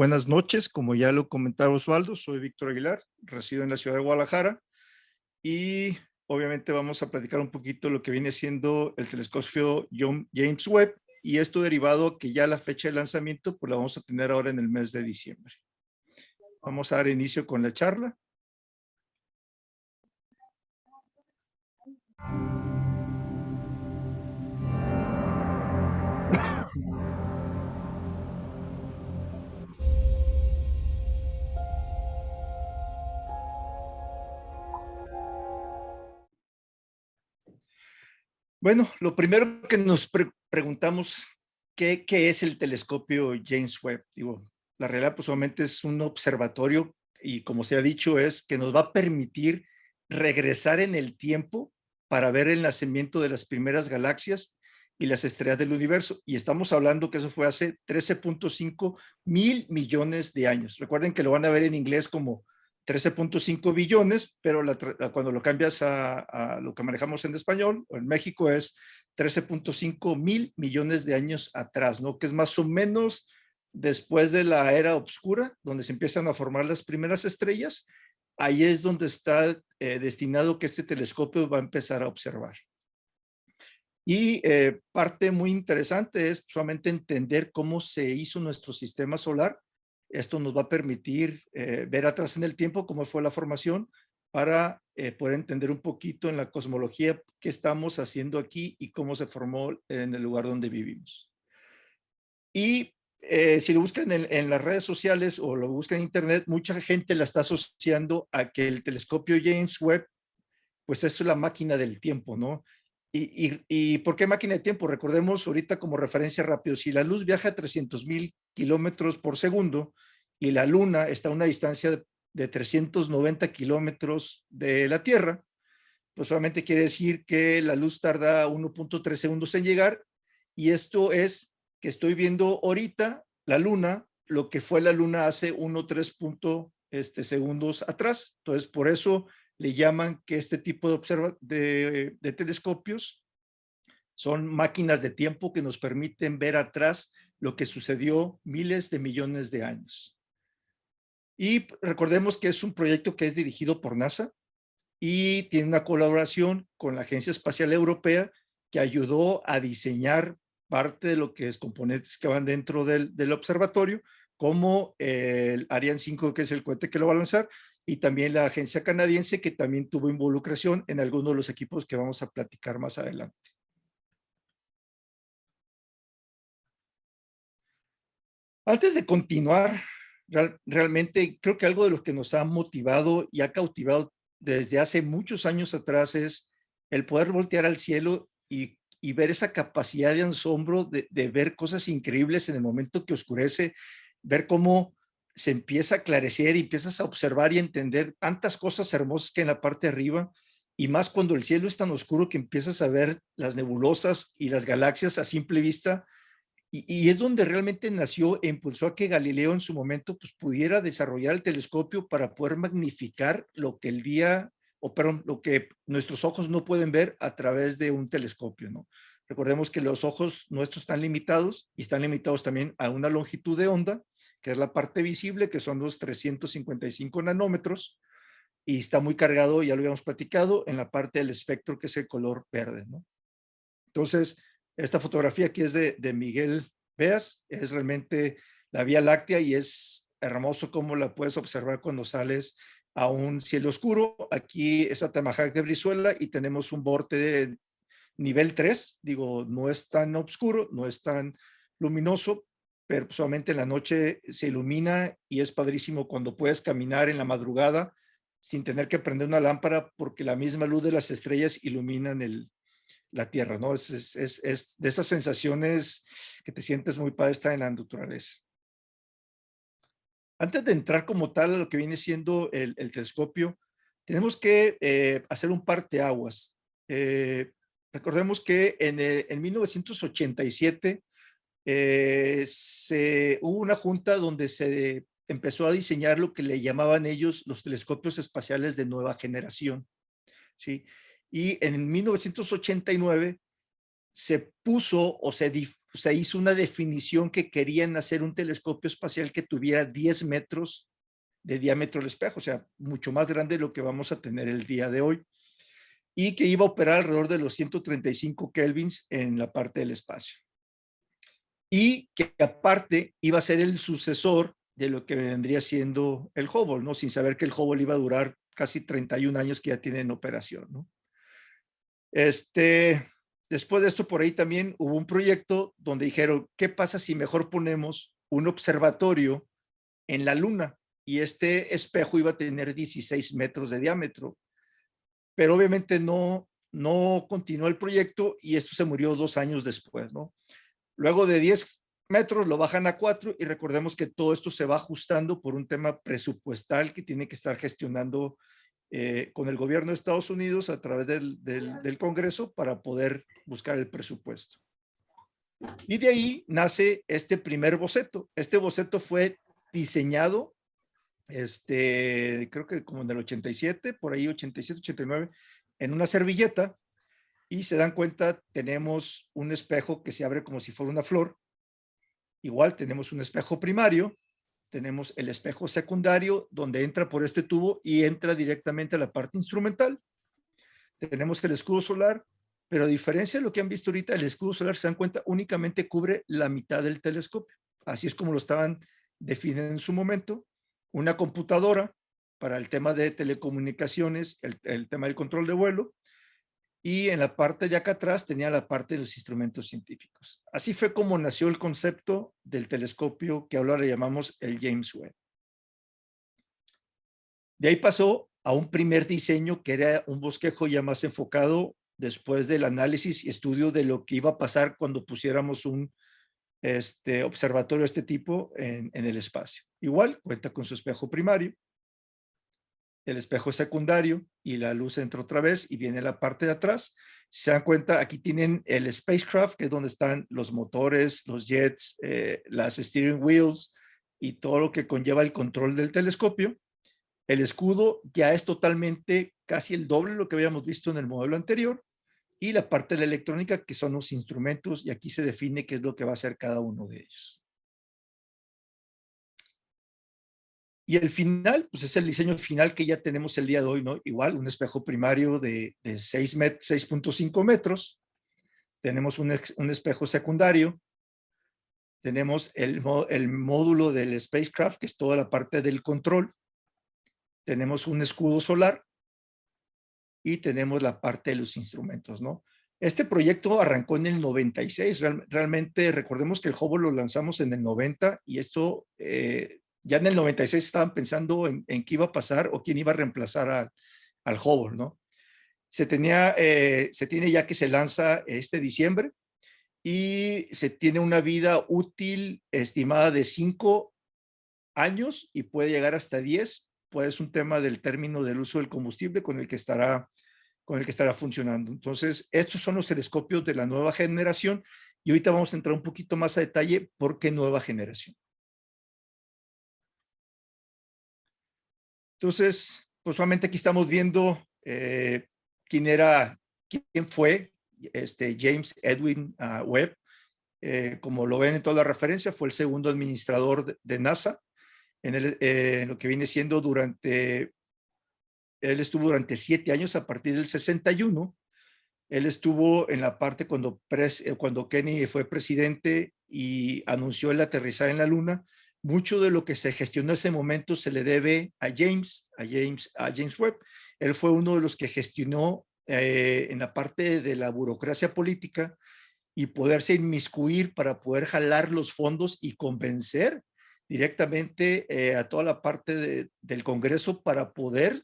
Buenas noches, como ya lo comentaba Osvaldo, soy Víctor Aguilar, resido en la ciudad de Guadalajara y obviamente vamos a platicar un poquito lo que viene siendo el telescopio James Webb y esto derivado que ya la fecha de lanzamiento pues la vamos a tener ahora en el mes de diciembre. Vamos a dar inicio con la charla. Bueno, lo primero que nos preguntamos, ¿qué es el telescopio James Webb? Digo, la realidad pues solamente es un observatorio y como se ha dicho es que nos va a permitir regresar en el tiempo para ver el nacimiento de las primeras galaxias y las estrellas del universo. Y estamos hablando que eso fue hace 13.5 mil millones de años. Recuerden que lo van a ver en inglés como 13.5 billones, pero cuando lo cambias a lo que manejamos en español o en México es 13.5 mil millones de años atrás, ¿no? Que es más o menos después de la era oscura, donde se empiezan a formar las primeras estrellas. Ahí es donde está destinado que este telescopio va a empezar a observar. Y parte muy interesante es solamente entender cómo se hizo nuestro sistema solar. Esto nos va a permitir ver atrás en el tiempo cómo fue la formación para poder entender un poquito en la cosmología qué estamos haciendo aquí y cómo se formó en el lugar donde vivimos. Y si lo buscan en las redes sociales o lo buscan en internet, mucha gente la está asociando a que el telescopio James Webb pues es la máquina del tiempo, ¿no? ¿Y por qué máquina de tiempo? Recordemos ahorita como referencia rápido, si la luz viaja a 300,000 kilómetros por segundo y la luna está a una distancia de 390 kilómetros de la Tierra, pues solamente quiere decir que la luz tarda 1.3 segundos en llegar y esto es que estoy viendo ahorita la luna, lo que fue la luna hace 1.3 segundos atrás. Entonces, por eso le llaman que este tipo de telescopios son máquinas de tiempo que nos permiten ver atrás lo que sucedió miles de millones de años. Y recordemos que es un proyecto que es dirigido por NASA y tiene una colaboración con la Agencia Espacial Europea que ayudó a diseñar parte de lo que es componentes que van dentro del observatorio, como el Ariane 5, que es el cohete que lo va a lanzar, y también la agencia canadiense que también tuvo involucración en algunos de los equipos que vamos a platicar más adelante. Antes de continuar, realmente creo que algo de lo que nos ha motivado y ha cautivado desde hace muchos años atrás es el poder voltear al cielo y ver esa capacidad de asombro de ver cosas increíbles en el momento que oscurece, ver cómo se empieza a aclarecer y empiezas a observar y entender tantas cosas hermosas que en la parte de arriba, y más cuando el cielo es tan oscuro que empiezas a ver las nebulosas y las galaxias a simple vista. Y es donde realmente nació e impulsó a que Galileo en su momento pues, pudiera desarrollar el telescopio para poder magnificar lo que el día, o perdón, lo que nuestros ojos no pueden ver a través de un telescopio, ¿no? Recordemos que los ojos nuestros están limitados y están limitados también a una longitud de onda, que es la parte visible, que son los 355 nanómetros, y está muy cargado, ya lo habíamos platicado, en la parte del espectro, que es el color verde, ¿no? Entonces, esta fotografía aquí es de Miguel Beas, es realmente la Vía Láctea y es hermoso cómo la puedes observar cuando sales a un cielo oscuro. Aquí es Atamajac de Brizuela y tenemos un borde de nivel 3, digo, no es tan oscuro, no es tan luminoso, pero solamente en la noche se ilumina y es padrísimo cuando puedes caminar en la madrugada sin tener que prender una lámpara porque la misma luz de las estrellas iluminan la tierra, ¿no? Es de esas sensaciones que te sientes muy padre estar en la naturaleza. Antes de entrar como tal a lo que viene siendo el telescopio, tenemos que hacer un parteaguas. Recordemos que en 1987 hubo una junta donde se empezó a diseñar lo que le llamaban ellos los telescopios espaciales de nueva generación, ¿sí? Y en 1989 se puso o se se hizo una definición que querían hacer un telescopio espacial que tuviera 10 metros de diámetro el espejo, o sea, mucho más grande de lo que vamos a tener el día de hoy, y que iba a operar alrededor de los 135 kelvins en la parte del espacio. Y que aparte iba a ser el sucesor de lo que vendría siendo el Hubble, ¿no? Sin saber que el Hubble iba a durar casi 31 años que ya tiene en operación, ¿no? Después de esto, por ahí también hubo un proyecto donde dijeron, ¿qué pasa si mejor ponemos un observatorio en la Luna? Y este espejo iba a tener 16 metros de diámetro. Pero obviamente no continuó el proyecto y esto se murió 2 años después, ¿no? Luego de 10 metros lo bajan a 4 y recordemos que todo esto se va ajustando por un tema presupuestal que tiene que estar gestionando con el gobierno de Estados Unidos a través del Congreso para poder buscar el presupuesto. Y de ahí nace este primer boceto. Este boceto fue diseñado, creo que como en el 87, por ahí 87, 89, en una servilleta, y se dan cuenta, tenemos un espejo que se abre como si fuera una flor. Igual tenemos un espejo primario, tenemos el espejo secundario donde entra por este tubo y entra directamente a la parte instrumental. Tenemos el escudo solar, pero a diferencia de lo que han visto ahorita, el escudo solar, se dan cuenta, únicamente cubre la mitad del telescopio. Así es como lo estaban definiendo en su momento. Una computadora para el tema de telecomunicaciones, el tema del control de vuelo, y en la parte de acá atrás tenía la parte de los instrumentos científicos. Así fue como nació el concepto del telescopio que ahora le llamamos el James Webb. De ahí pasó a un primer diseño que era un bosquejo ya más enfocado después del análisis y estudio de lo que iba a pasar cuando pusiéramos un observatorio de este tipo en el espacio. Igual cuenta con su espejo primario, el espejo secundario, y la luz entra otra vez y viene la parte de atrás. Si se dan cuenta, aquí tienen el spacecraft, que es donde están los motores, los jets, las steering wheels y todo lo que conlleva el control del telescopio. El escudo ya es totalmente casi el doble de lo que habíamos visto en el modelo anterior, y la parte de la electrónica, que son los instrumentos, y aquí se define qué es lo que va a hacer cada uno de ellos. Y el final, pues es el diseño final que ya tenemos el día de hoy, ¿no? Igual, un espejo primario de 6.5 metros. Tenemos un espejo secundario. Tenemos el módulo del spacecraft, que es toda la parte del control. Tenemos un escudo solar y tenemos la parte de los instrumentos, ¿no? Este proyecto arrancó en el 96. Realmente, recordemos que el Hubble lo lanzamos en el 90 y esto... ya en el 96 estaban pensando en qué iba a pasar o quién iba a reemplazar al Hubble, ¿no? Se tiene ya que se lanza este diciembre y se tiene una vida útil estimada de 5 años y puede llegar hasta 10, pues es un tema del término del uso del combustible con el que estará funcionando. Entonces, estos son los telescopios de la nueva generación y ahorita vamos a entrar un poquito más a detalle por qué nueva generación. Entonces, pues solamente aquí estamos viendo quién fue James Edwin Webb. Como lo ven en toda la referencia, fue el segundo administrador de NASA en lo que viene siendo él estuvo durante 7 años a partir del 61. Él estuvo en la parte cuando Kennedy fue presidente y anunció el aterrizaje en la Luna. Mucho de lo que se gestionó en ese momento se le debe a James Webb. Él fue uno de los que gestionó en la parte de la burocracia política y poderse inmiscuir para poder jalar los fondos y convencer directamente a toda la parte del Congreso para poder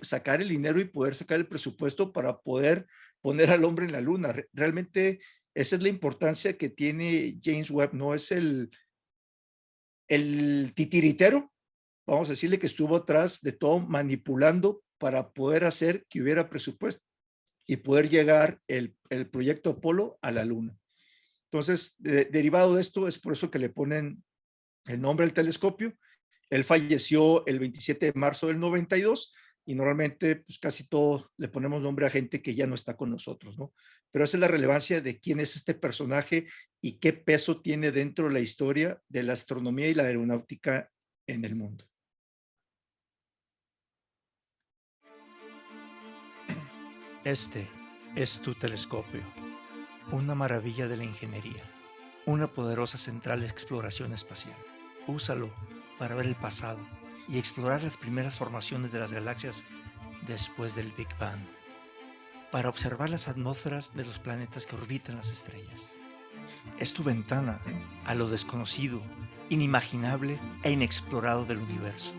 sacar el dinero y poder sacar el presupuesto para poder poner al hombre en la luna. Realmente esa es la importancia que tiene James Webb. No es el titiritero, vamos a decirle, que estuvo atrás de todo manipulando para poder hacer que hubiera presupuesto y poder llegar el proyecto Apolo a la luna. Entonces, derivado de esto, es por eso que le ponen el nombre al telescopio. Él falleció el 27 de marzo del 92. y normalmente pues casi todo le ponemos nombre a gente que ya no está con nosotros, ¿no? Pero esa es la relevancia de quién es este personaje y qué peso tiene dentro de la historia de la astronomía y la aeronáutica en el mundo. Este es tu telescopio, una maravilla de la ingeniería, una poderosa central de exploración espacial. Úsalo para ver el pasado y explorar las primeras formaciones de las galaxias después del Big Bang, para observar las atmósferas de los planetas que orbitan las estrellas. Es tu ventana a lo desconocido, inimaginable e inexplorado del universo.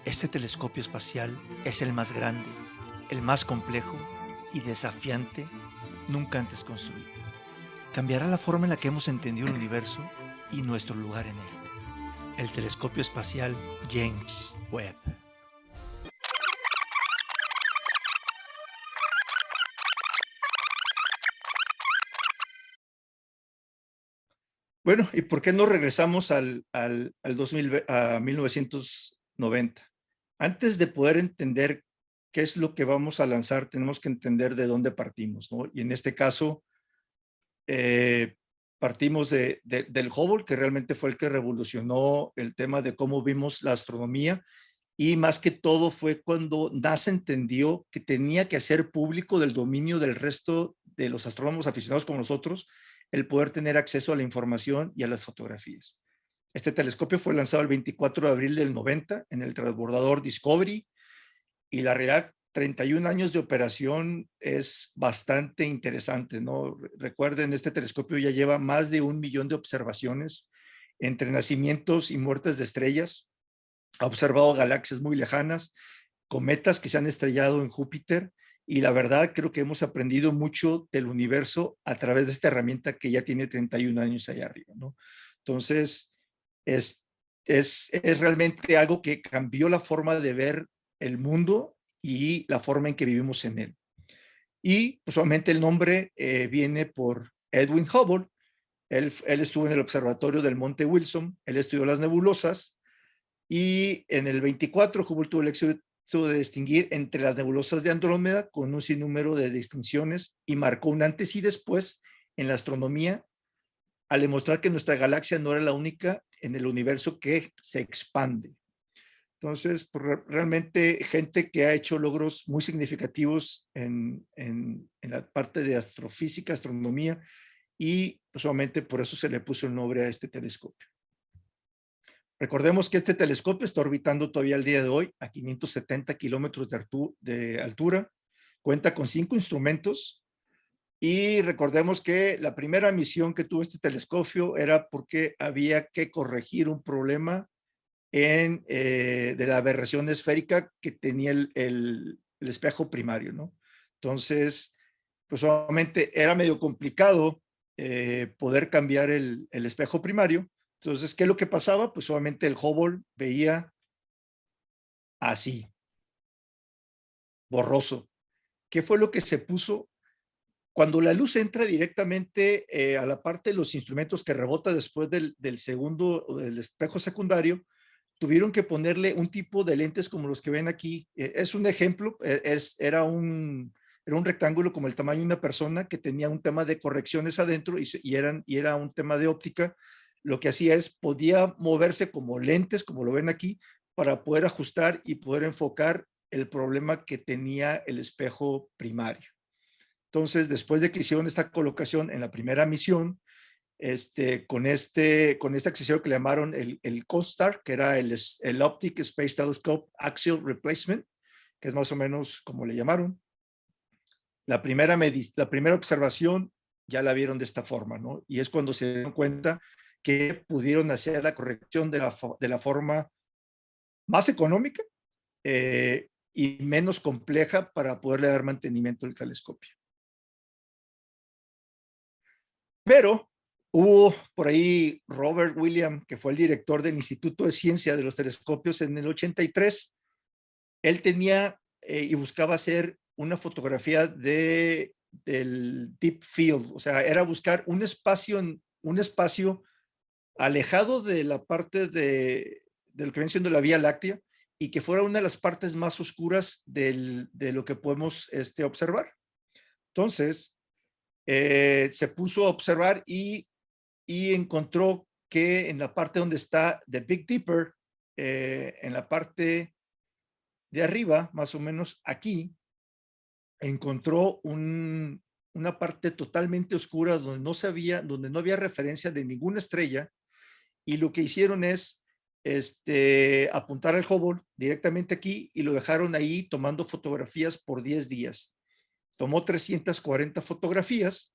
Este telescopio espacial es el más grande, el más complejo y desafiante nunca antes construido. Cambiará la forma en la que hemos entendido el universo y nuestro lugar en él. El telescopio espacial James Webb. Bueno, ¿y por qué no regresamos al 2000, a 1990? Antes de poder entender qué es lo que vamos a lanzar, tenemos que entender de dónde partimos, ¿no? Y en este caso, partimos del Hubble, que realmente fue el que revolucionó el tema de cómo vimos la astronomía, y más que todo fue cuando NASA entendió que tenía que hacer público del dominio del resto de los astrónomos aficionados como nosotros, el poder tener acceso a la información y a las fotografías. Este telescopio fue lanzado el 24 de abril del 90 en el transbordador Discovery, y la realidad, 31 años de operación es bastante interesante, ¿no? Recuerden, este telescopio ya lleva más de 1 millón de observaciones entre nacimientos y muertes de estrellas. Ha observado galaxias muy lejanas, cometas que se han estrellado en Júpiter, y la verdad creo que hemos aprendido mucho del universo a través de esta herramienta que ya tiene 31 años allá arriba, ¿no? Entonces, es, es realmente algo que cambió la forma de ver el mundo y la forma en que vivimos en él. Y usualmente el nombre viene por Edwin Hubble. Él estuvo en el observatorio del Monte Wilson, él estudió las nebulosas, y en el 24 Hubble tuvo el éxito de distinguir entre las nebulosas de Andrómeda con un sinnúmero de distinciones, y marcó un antes y después en la astronomía al demostrar que nuestra galaxia no era la única en el universo que se expande. Entonces, pues, realmente gente que ha hecho logros muy significativos en la parte de astrofísica, astronomía, y pues, obviamente por eso se le puso el nombre a este telescopio. Recordemos que este telescopio está orbitando todavía al día de hoy a 570 kilómetros de altura, cuenta con 5 instrumentos, y recordemos que la primera misión que tuvo este telescopio era porque había que corregir un problema de la aberración esférica que tenía el espejo primario, ¿no? Entonces, pues obviamente era medio complicado poder cambiar el espejo primario. Entonces, ¿qué es lo que pasaba? Pues obviamente el Hubble veía así, borroso. ¿Qué fue lo que se puso? Cuando la luz entra directamente a la parte de los instrumentos que rebota después del segundo o del espejo secundario, tuvieron que ponerle un tipo de lentes como los que ven aquí. Es un ejemplo, era un rectángulo como el tamaño de una persona que tenía un tema de correcciones adentro, y era un tema de óptica. Lo que hacía es, podía moverse como lentes, como lo ven aquí, para poder ajustar y poder enfocar el problema que tenía el espejo primario. Entonces, después de que hicieron esta colocación en la primera misión, con este accesorio que le llamaron el COSTAR, que era el Optic Space Telescope Axial Replacement, que es más o menos como le llamaron. La primera observación ya la vieron de esta forma, ¿no? Y es cuando se dieron cuenta que pudieron hacer la corrección de la forma más económica y menos compleja para poderle dar mantenimiento al telescopio. Pero hubo por ahí Robert Williams, que fue el director del Instituto de Ciencia de los Telescopios en el 83. Él tenía y buscaba hacer una fotografía del Deep Field, o sea, era buscar un espacio alejado de la parte de lo que viene siendo la Vía Láctea y que fuera una de las partes más oscuras de lo que podemos observar. Entonces, se puso a observar y encontró que en la parte donde está The Big Dipper, en la parte de arriba, más o menos aquí, encontró una parte totalmente oscura donde no había referencia de ninguna estrella, y lo que hicieron es apuntar al Hubble directamente aquí y lo dejaron ahí tomando fotografías por 10 días. Tomó 340 fotografías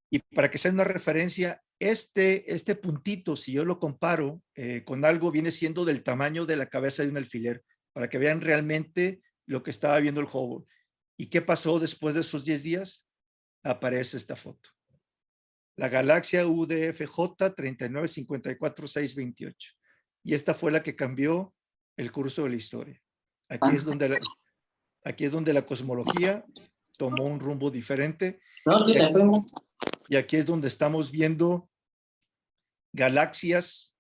y para que sea una referencia, este puntito, si yo lo comparo con algo, viene siendo del tamaño de la cabeza de un alfiler, para que vean realmente lo que estaba viendo el Hubble. ¿Y qué pasó después de esos 10 días? Aparece esta foto. La galaxia UDFJ 3954628. Y esta fue la que cambió el curso de la historia. Aquí es donde la cosmología tomó un rumbo diferente. Y aquí es donde estamos viendo galaxias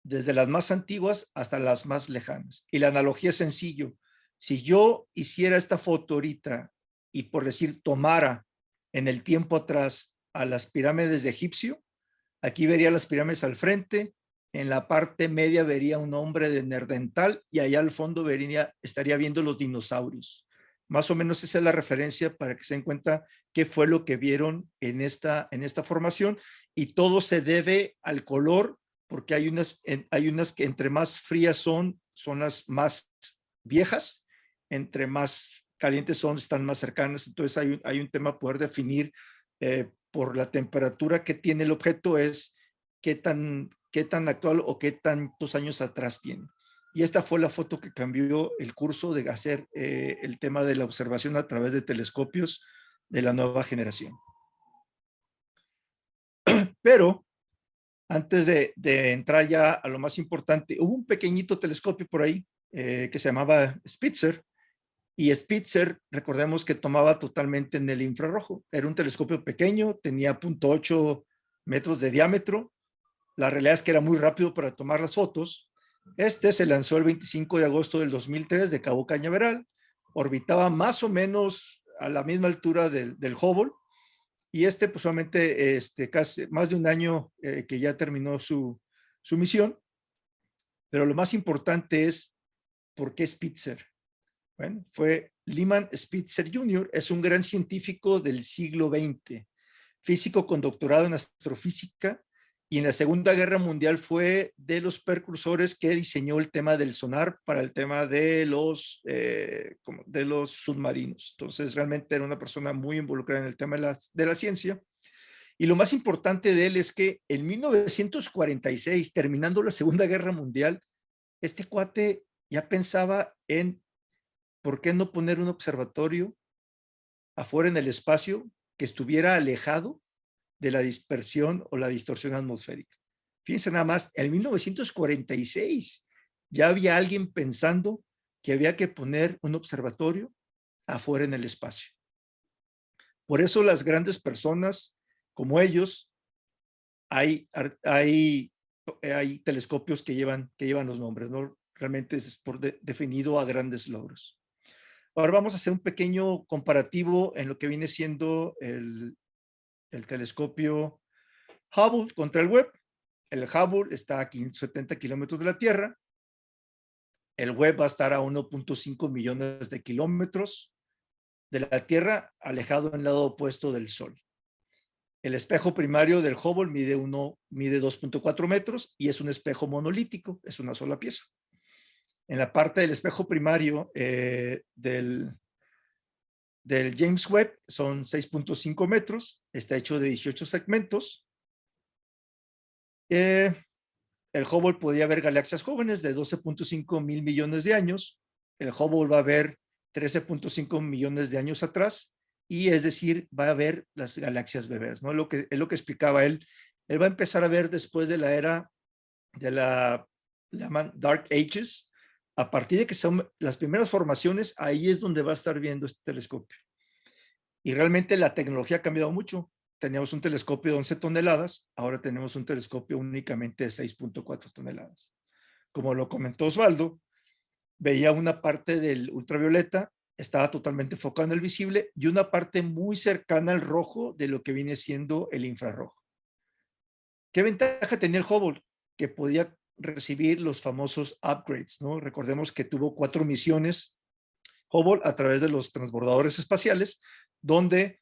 desde las más antiguas hasta las más lejanas. Y la analogía es sencillo. Si yo hiciera esta foto ahorita y, por decir, tomara en el tiempo atrás a las pirámides de Egipcio, aquí vería las pirámides al frente, en la parte media vería un hombre de Neandertal y allá al fondo estaría viendo los dinosaurios. Más o menos esa es la referencia para que se den cuenta qué fue lo que vieron en esta formación, y todo se debe al color, porque hay unas que entre más frías son las más viejas, entre más calientes están más cercanas. Entonces hay un tema poder definir por la temperatura que tiene el objeto, es qué tan actual o qué tantos años atrás tiene. Y esta fue la foto que cambió el curso de hacer el tema de la observación a través de telescopios de la nueva generación. Pero antes de entrar ya a lo más importante, hubo un pequeñito telescopio por ahí que se llamaba Spitzer. Y Spitzer, recordemos que tomaba totalmente en el infrarrojo. Era un telescopio pequeño, tenía 0.8 metros de diámetro. La realidad es que era muy rápido para tomar las fotos. Se lanzó el 25 de agosto del 2003 de Cabo Cañaveral. Orbitaba más o menos a la misma altura del Hubble. Y pues solamente casi más de un año que ya terminó su misión. Pero lo más importante es, ¿por qué Spitzer? Bueno, fue Lyman Spitzer Jr., es un gran científico del siglo XX, físico con doctorado en astrofísica, y en la Segunda Guerra Mundial fue de los precursores que diseñó el tema del sonar para el tema de los submarinos. Entonces, realmente era una persona muy involucrada en el tema de la ciencia. Y lo más importante de él es que en 1946, terminando la Segunda Guerra Mundial, este cuate ya pensaba en ¿por qué no poner un observatorio afuera en el espacio que estuviera alejado de la dispersión o la distorsión atmosférica? Fíjense nada más, en 1946 ya había alguien pensando que había que poner un observatorio afuera en el espacio. Por eso las grandes personas como ellos, hay telescopios que llevan los nombres, ¿no? Realmente es definido a grandes logros. Ahora vamos a hacer un pequeño comparativo en lo que viene siendo el telescopio Hubble contra el Webb. El Hubble está a 570 kilómetros de la Tierra. El Webb va a estar a 1.5 millones de kilómetros de la Tierra, alejado en el lado opuesto del Sol. El espejo primario del Hubble mide 2.4 metros y es un espejo monolítico, es una sola pieza. En la parte del espejo primario del James Webb son 6.5 metros, está hecho de 18 segmentos. El Hubble podía ver galaxias jóvenes de 12.5 mil millones de años. El Hubble va a ver 13.5 millones de años atrás, y es decir, va a ver las galaxias bebés, ¿no? Es lo que explicaba él. Él va a empezar a ver después de la era de la Dark Ages. A partir de que son las primeras formaciones, ahí es donde va a estar viendo este telescopio. Y realmente la tecnología ha cambiado mucho. Teníamos un telescopio de 11 toneladas, ahora tenemos un telescopio únicamente de 6.4 toneladas. como lo comentó Osvaldo, veía una parte del ultravioleta, estaba totalmente enfocado en el visible, y una parte muy cercana al rojo de lo que viene siendo el infrarrojo. ¿Qué ventaja tenía el Hubble? Que podía recibir los famosos upgrades, ¿no? Recordemos que tuvo 4 misiones Hubble a través de los transbordadores espaciales, donde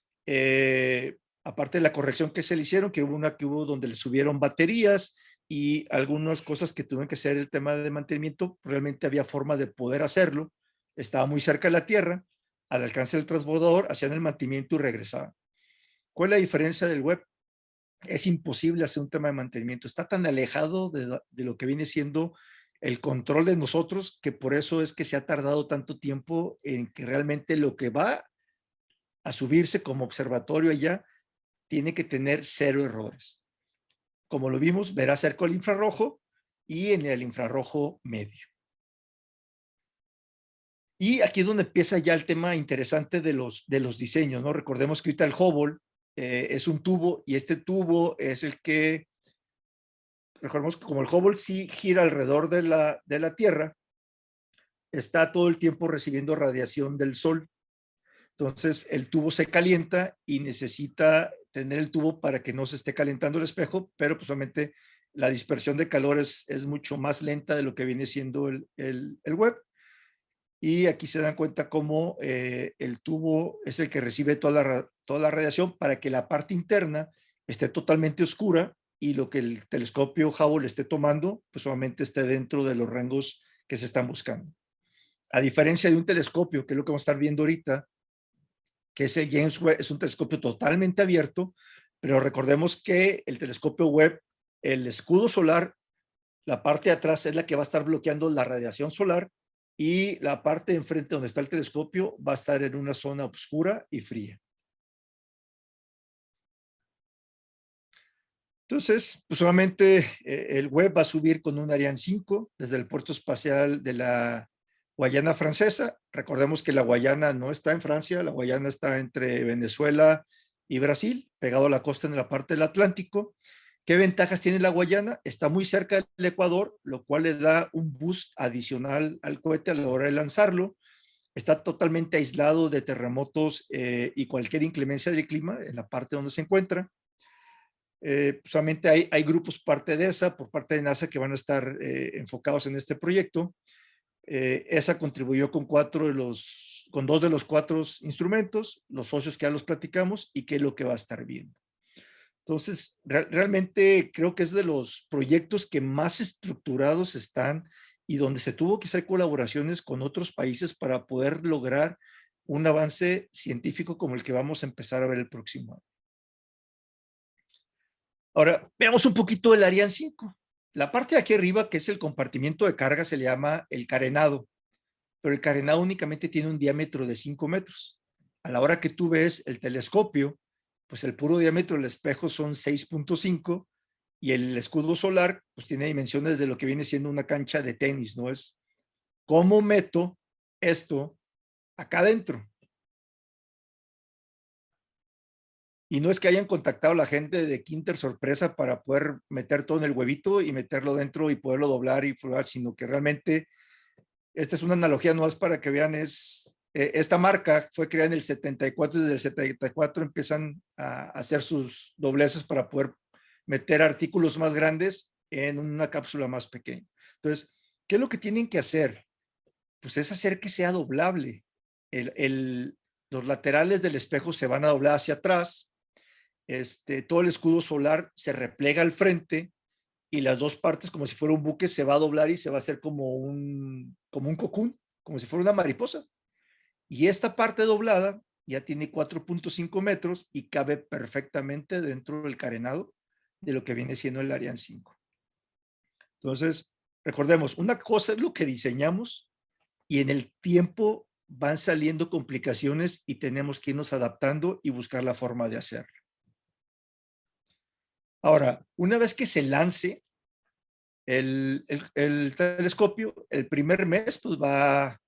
aparte de la corrección que se le hicieron, que hubo una que hubo donde le subieron baterías y algunas cosas que tuvieron que hacer el tema de mantenimiento, realmente había forma de poder hacerlo, estaba muy cerca de la Tierra, al alcance del transbordador, hacían el mantenimiento y regresaban. ¿Cuál es la diferencia del web? Es imposible hacer un tema de mantenimiento, está tan alejado de lo que viene siendo el control de nosotros, que por eso es que se ha tardado tanto tiempo en que realmente lo que va a subirse como observatorio allá tiene que tener 0 errores. Como lo vimos, verá cerca el infrarrojo y en el infrarrojo medio. Y aquí es donde empieza ya el tema interesante de los diseños, ¿no? Recordemos que ahorita el Hubble es un tubo y este tubo es el que, recordemos que como el Hubble sí gira alrededor de la Tierra, está todo el tiempo recibiendo radiación del Sol. Entonces el tubo se calienta y necesita tener el tubo para que no se esté calentando el espejo, pero pues obviamente la dispersión de calor es mucho más lenta de lo que viene siendo el web. Y aquí se dan cuenta cómo el tubo es el que recibe toda la radiación para que la parte interna esté totalmente oscura y lo que el telescopio Hubble esté tomando, pues obviamente esté dentro de los rangos que se están buscando. A diferencia de un telescopio, que es lo que vamos a estar viendo ahorita, que ese James Webb es un telescopio totalmente abierto, pero recordemos que el telescopio Webb, el escudo solar, la parte de atrás es la que va a estar bloqueando la radiación solar y la parte de enfrente donde está el telescopio va a estar en una zona oscura y fría. Entonces, pues solamente el Webb va a subir con un Ariane 5 desde el puerto espacial de la Guayana Francesa. Recordemos que la Guayana no está en Francia, la Guayana está entre Venezuela y Brasil, pegado a la costa en la parte del Atlántico. ¿Qué ventajas tiene la Guayana? Está muy cerca del Ecuador, lo cual le da un boost adicional al cohete a la hora de lanzarlo. Está totalmente aislado de terremotos y cualquier inclemencia del clima en la parte donde se encuentra. Solamente hay grupos parte de ESA, por parte de NASA, que van a estar enfocados en este proyecto. ESA contribuyó con dos de los 4 instrumentos, los socios que ya los platicamos y qué es lo que va a estar viendo. Entonces, realmente creo que es de los proyectos que más estructurados están y donde se tuvo que hacer colaboraciones con otros países para poder lograr un avance científico como el que vamos a empezar a ver el próximo año. Ahora, veamos un poquito el Ariane 5. La parte de aquí arriba, que es el compartimiento de carga, se le llama el carenado, pero el carenado únicamente tiene un diámetro de 5 metros. A la hora que tú ves el telescopio, pues el puro diámetro del espejo son 6.5 y el escudo solar pues tiene dimensiones de lo que viene siendo una cancha de tenis, ¿no? Es cómo meto esto acá adentro. Y no es que hayan contactado a la gente de Kinder Sorpresa para poder meter todo en el huevito y meterlo dentro y poderlo doblar y probar, sino que realmente esta es una analogía, no más para que vean, esta marca fue creada en el 74 y desde el 74 empiezan a hacer sus dobleces para poder meter artículos más grandes en una cápsula más pequeña. Entonces, ¿qué es lo que tienen que hacer? Pues es hacer que sea doblable. Los laterales del espejo se van a doblar hacia atrás, todo el escudo solar se replega al frente y las dos partes, como si fuera un buque, se va a doblar y se va a hacer como un cocún, como si fuera una mariposa. Y esta parte doblada ya tiene 4.5 metros y cabe perfectamente dentro del carenado de lo que viene siendo el Ariane 5. Entonces, recordemos, una cosa es lo que diseñamos y en el tiempo van saliendo complicaciones y tenemos que irnos adaptando y buscar la forma de hacerlo. Ahora, una vez que se lance el telescopio, el primer mes pues va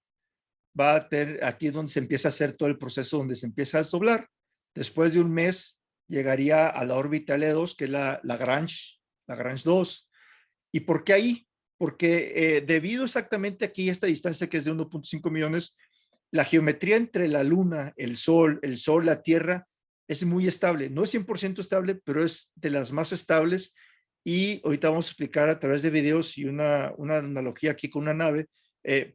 a tener, aquí es donde se empieza a hacer todo el proceso, donde se empieza a desdoblar. Después de un mes llegaría a la órbita L2, que es la Lagrange 2. ¿Y por qué ahí? porque debido exactamente aquí a esta distancia que es de 1.5 millones, la geometría entre la Luna, el Sol, la Tierra, es muy estable. No es 100% estable, pero es de las más estables. Y ahorita vamos a explicar a través de videos y una analogía aquí con una nave,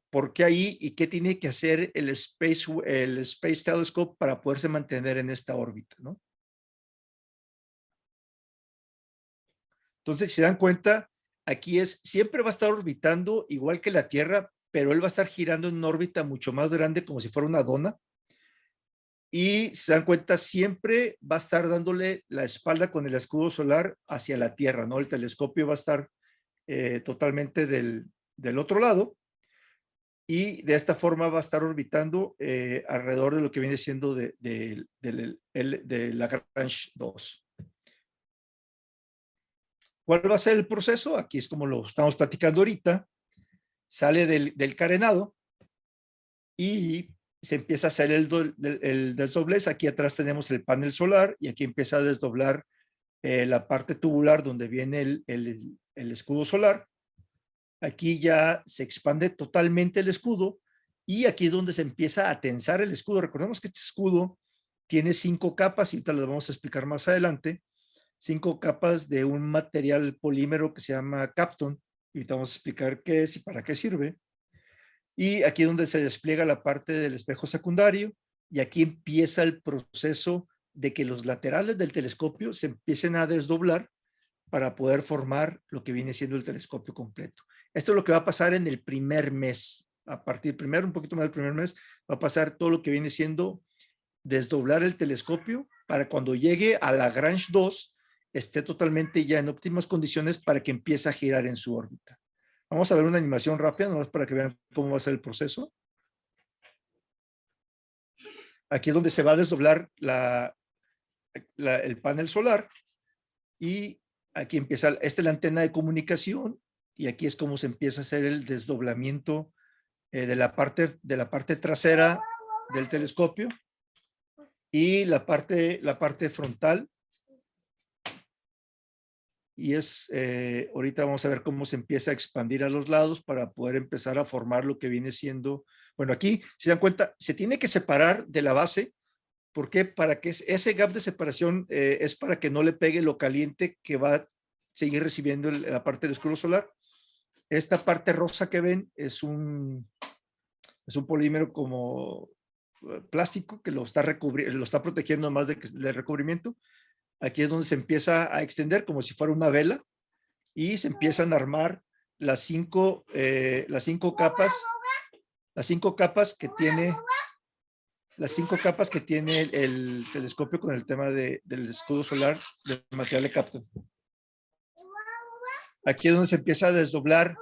por qué ahí y qué tiene que hacer el Space Telescope para poderse mantener en esta órbita, ¿no? Entonces, si se dan cuenta, aquí siempre va a estar orbitando igual que la Tierra, pero él va a estar girando en una órbita mucho más grande, como si fuera una dona. Y si se dan cuenta, siempre va a estar dándole la espalda con el escudo solar hacia la Tierra, ¿no? El telescopio va a estar totalmente del otro lado y de esta forma va a estar orbitando alrededor de lo que viene siendo de Lagrange 2. ¿Cuál va a ser el proceso? Aquí es como lo estamos platicando ahorita. Sale del carenado y se empieza a hacer el desdoblez. Aquí atrás tenemos el panel solar y aquí empieza a desdoblar la parte tubular donde viene el escudo solar. Aquí ya se expande totalmente el escudo y aquí es donde se empieza a tensar el escudo. Recordemos que este escudo tiene 5 capas y ahorita las vamos a explicar más adelante. 5 capas de un material polímero que se llama Kapton. Y ahorita vamos a explicar qué es y para qué sirve. Y aquí es donde se despliega la parte del espejo secundario y aquí empieza el proceso de que los laterales del telescopio se empiecen a desdoblar para poder formar lo que viene siendo el telescopio completo. Esto es lo que va a pasar en el primer mes. A partir primero, un poquito más del primer mes, va a pasar todo lo que viene siendo desdoblar el telescopio para cuando llegue a Lagrange 2 esté totalmente ya en óptimas condiciones para que empiece a girar en su órbita. Vamos a ver una animación rápida, nomás para que vean cómo va a ser el proceso. Aquí es donde se va a desdoblar el panel solar y aquí empieza, esta es la antena de comunicación y aquí es como se empieza a hacer el desdoblamiento de la parte trasera del telescopio y la parte frontal. Y ahorita vamos a ver cómo se empieza a expandir a los lados para poder empezar a formar lo que viene siendo, bueno, aquí, si se dan cuenta, se tiene que separar de la base. ¿Por qué? Para que ese gap de separación es para que no le pegue lo caliente que va a seguir recibiendo la parte del escudo solar. Esta parte rosa que ven es un polímero como plástico que lo está protegiendo más del recubrimiento. Aquí es donde se empieza a extender como si fuera una vela y se empiezan a armar las cinco capas que tiene el telescopio con el tema del escudo solar del material de Kapton. Aquí es donde se empieza a desdoblar,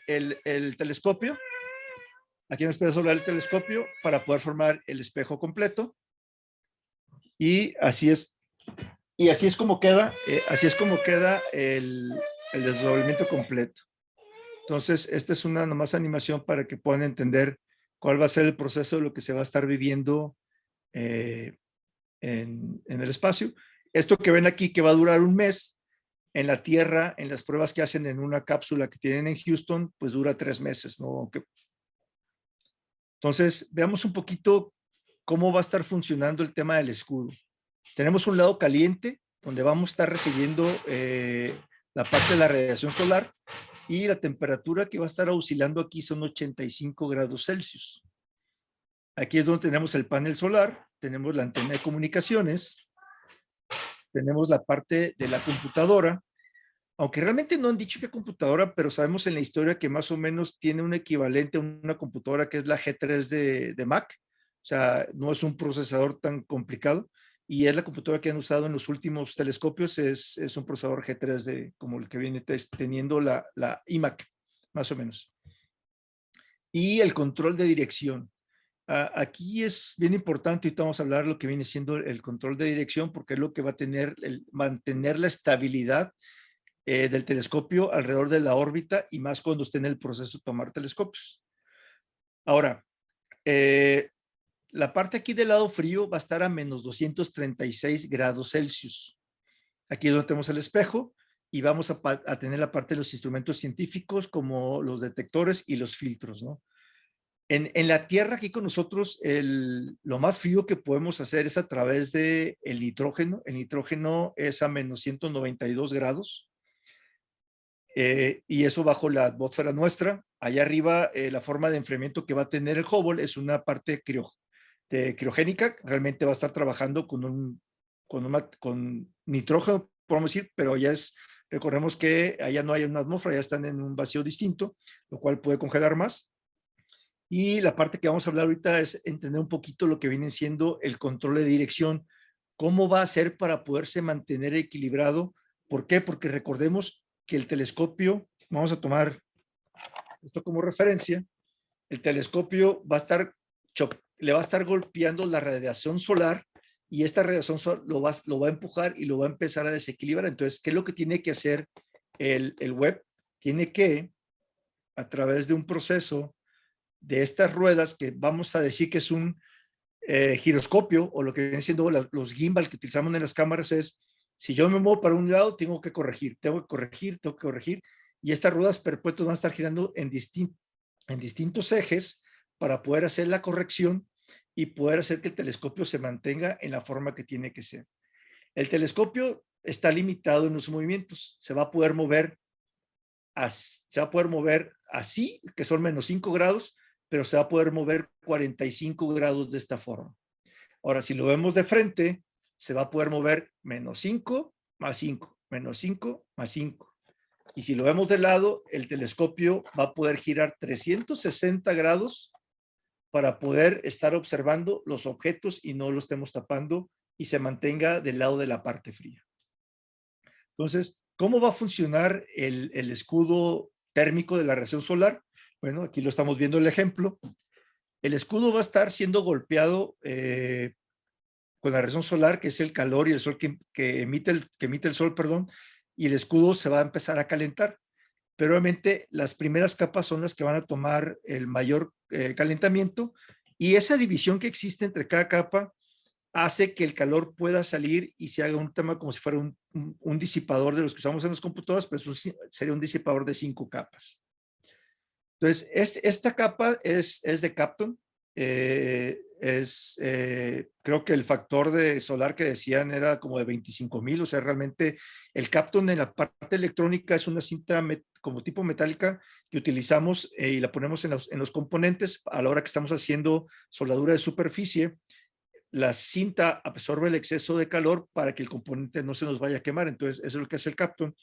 el telescopio. Aquí nos puede desdoblar el telescopio para poder formar el espejo completo. Y así es como queda, el desdoblamiento completo. Entonces, esta es una nomás animación para que puedan entender cuál va a ser el proceso de lo que se va a estar viviendo en el espacio. Esto que ven aquí, que va a durar un mes, en la Tierra, en las pruebas que hacen en una cápsula que tienen en Houston, pues dura 3 meses, ¿no? Entonces, veamos un poquito cómo va a estar funcionando el tema del escudo. Tenemos un lado caliente, donde vamos a estar recibiendo la parte de la radiación solar y la temperatura que va a estar oscilando aquí son 85 grados Celsius. Aquí es donde tenemos el panel solar, tenemos la antena de comunicaciones, tenemos la parte de la computadora, aunque realmente no han dicho qué computadora, pero sabemos en la historia que más o menos tiene un equivalente a una computadora que es la G3 de Mac, o sea, no es un procesador tan complicado y es la computadora que han usado en los últimos telescopios, es un procesador G3 como el que viene teniendo la iMac, más o menos. Y el control de dirección. Aquí es bien importante, ahorita vamos a hablar de lo que viene siendo el control de dirección, porque es lo que va a mantener la estabilidad del telescopio alrededor de la órbita y más cuando esté en el proceso de tomar telescopios. Ahora, la parte aquí del lado frío va a estar a menos 236 grados Celsius. Aquí es donde tenemos el espejo y vamos a tener la parte de los instrumentos científicos como los detectores y los filtros, ¿no? En la Tierra, aquí con nosotros, lo más frío que podemos hacer es a través del nitrógeno. El nitrógeno es a menos 192 grados. Y eso bajo la atmósfera nuestra. Allá arriba, la forma de enfriamiento que va a tener el Hubble es una parte criogénica. Realmente va a estar trabajando con nitrógeno, podemos decir, pero ya recordemos que allá no hay una atmósfera, ya están en un vacío distinto, lo cual puede congelar más. Y la parte que vamos a hablar ahorita es entender un poquito lo que viene siendo el control de dirección. ¿Cómo va a ser para poderse mantener equilibrado? ¿Por qué? Porque recordemos que el telescopio, vamos a tomar esto como referencia, el telescopio le va a estar golpeando la radiación solar y esta radiación solar lo va a empujar y lo va a empezar a desequilibrar. Entonces, ¿qué es lo que tiene que hacer el web? Tiene que, a través de un proceso de estas ruedas, que vamos a decir que es un giroscopio, o lo que vienen siendo los gimbal que utilizamos en las cámaras, es si yo me muevo para un lado, tengo que corregir, y estas ruedas perpetuas van a estar girando en distintos ejes para poder hacer la corrección y poder hacer que el telescopio se mantenga en la forma que tiene que ser. El telescopio está limitado en los movimientos, se va a poder mover así, que son menos 5 grados, pero se va a poder mover 45 grados de esta forma. Ahora, si lo vemos de frente, se va a poder mover menos 5 más 5, menos 5 más 5. Y si lo vemos de lado, el telescopio va a poder girar 360 grados para poder estar observando los objetos y no los estemos tapando y se mantenga del lado de la parte fría. Entonces, ¿cómo va a funcionar el escudo térmico de la radiación solar? Bueno, aquí lo estamos viendo el ejemplo. El escudo va a estar siendo golpeado con la radiación solar, que es el calor y el sol que emite el sol, perdón, y el escudo se va a empezar a calentar. Pero obviamente las primeras capas son las que van a tomar el mayor calentamiento, y esa división que existe entre cada capa hace que el calor pueda salir y se haga un tema como si fuera un disipador de los que usamos en las computadoras, pero sería un disipador de 5 capas. Entonces, esta capa es de Kapton. Creo que el factor de solar que decían era como de 25,000, o sea, realmente el Kapton en la parte electrónica es una cinta como tipo metálica que utilizamos y la ponemos en los componentes a la hora que estamos haciendo soldadura de superficie. La cinta absorbe el exceso de calor para que el componente no se nos vaya a quemar. Entonces, eso es lo que hace el Kapton.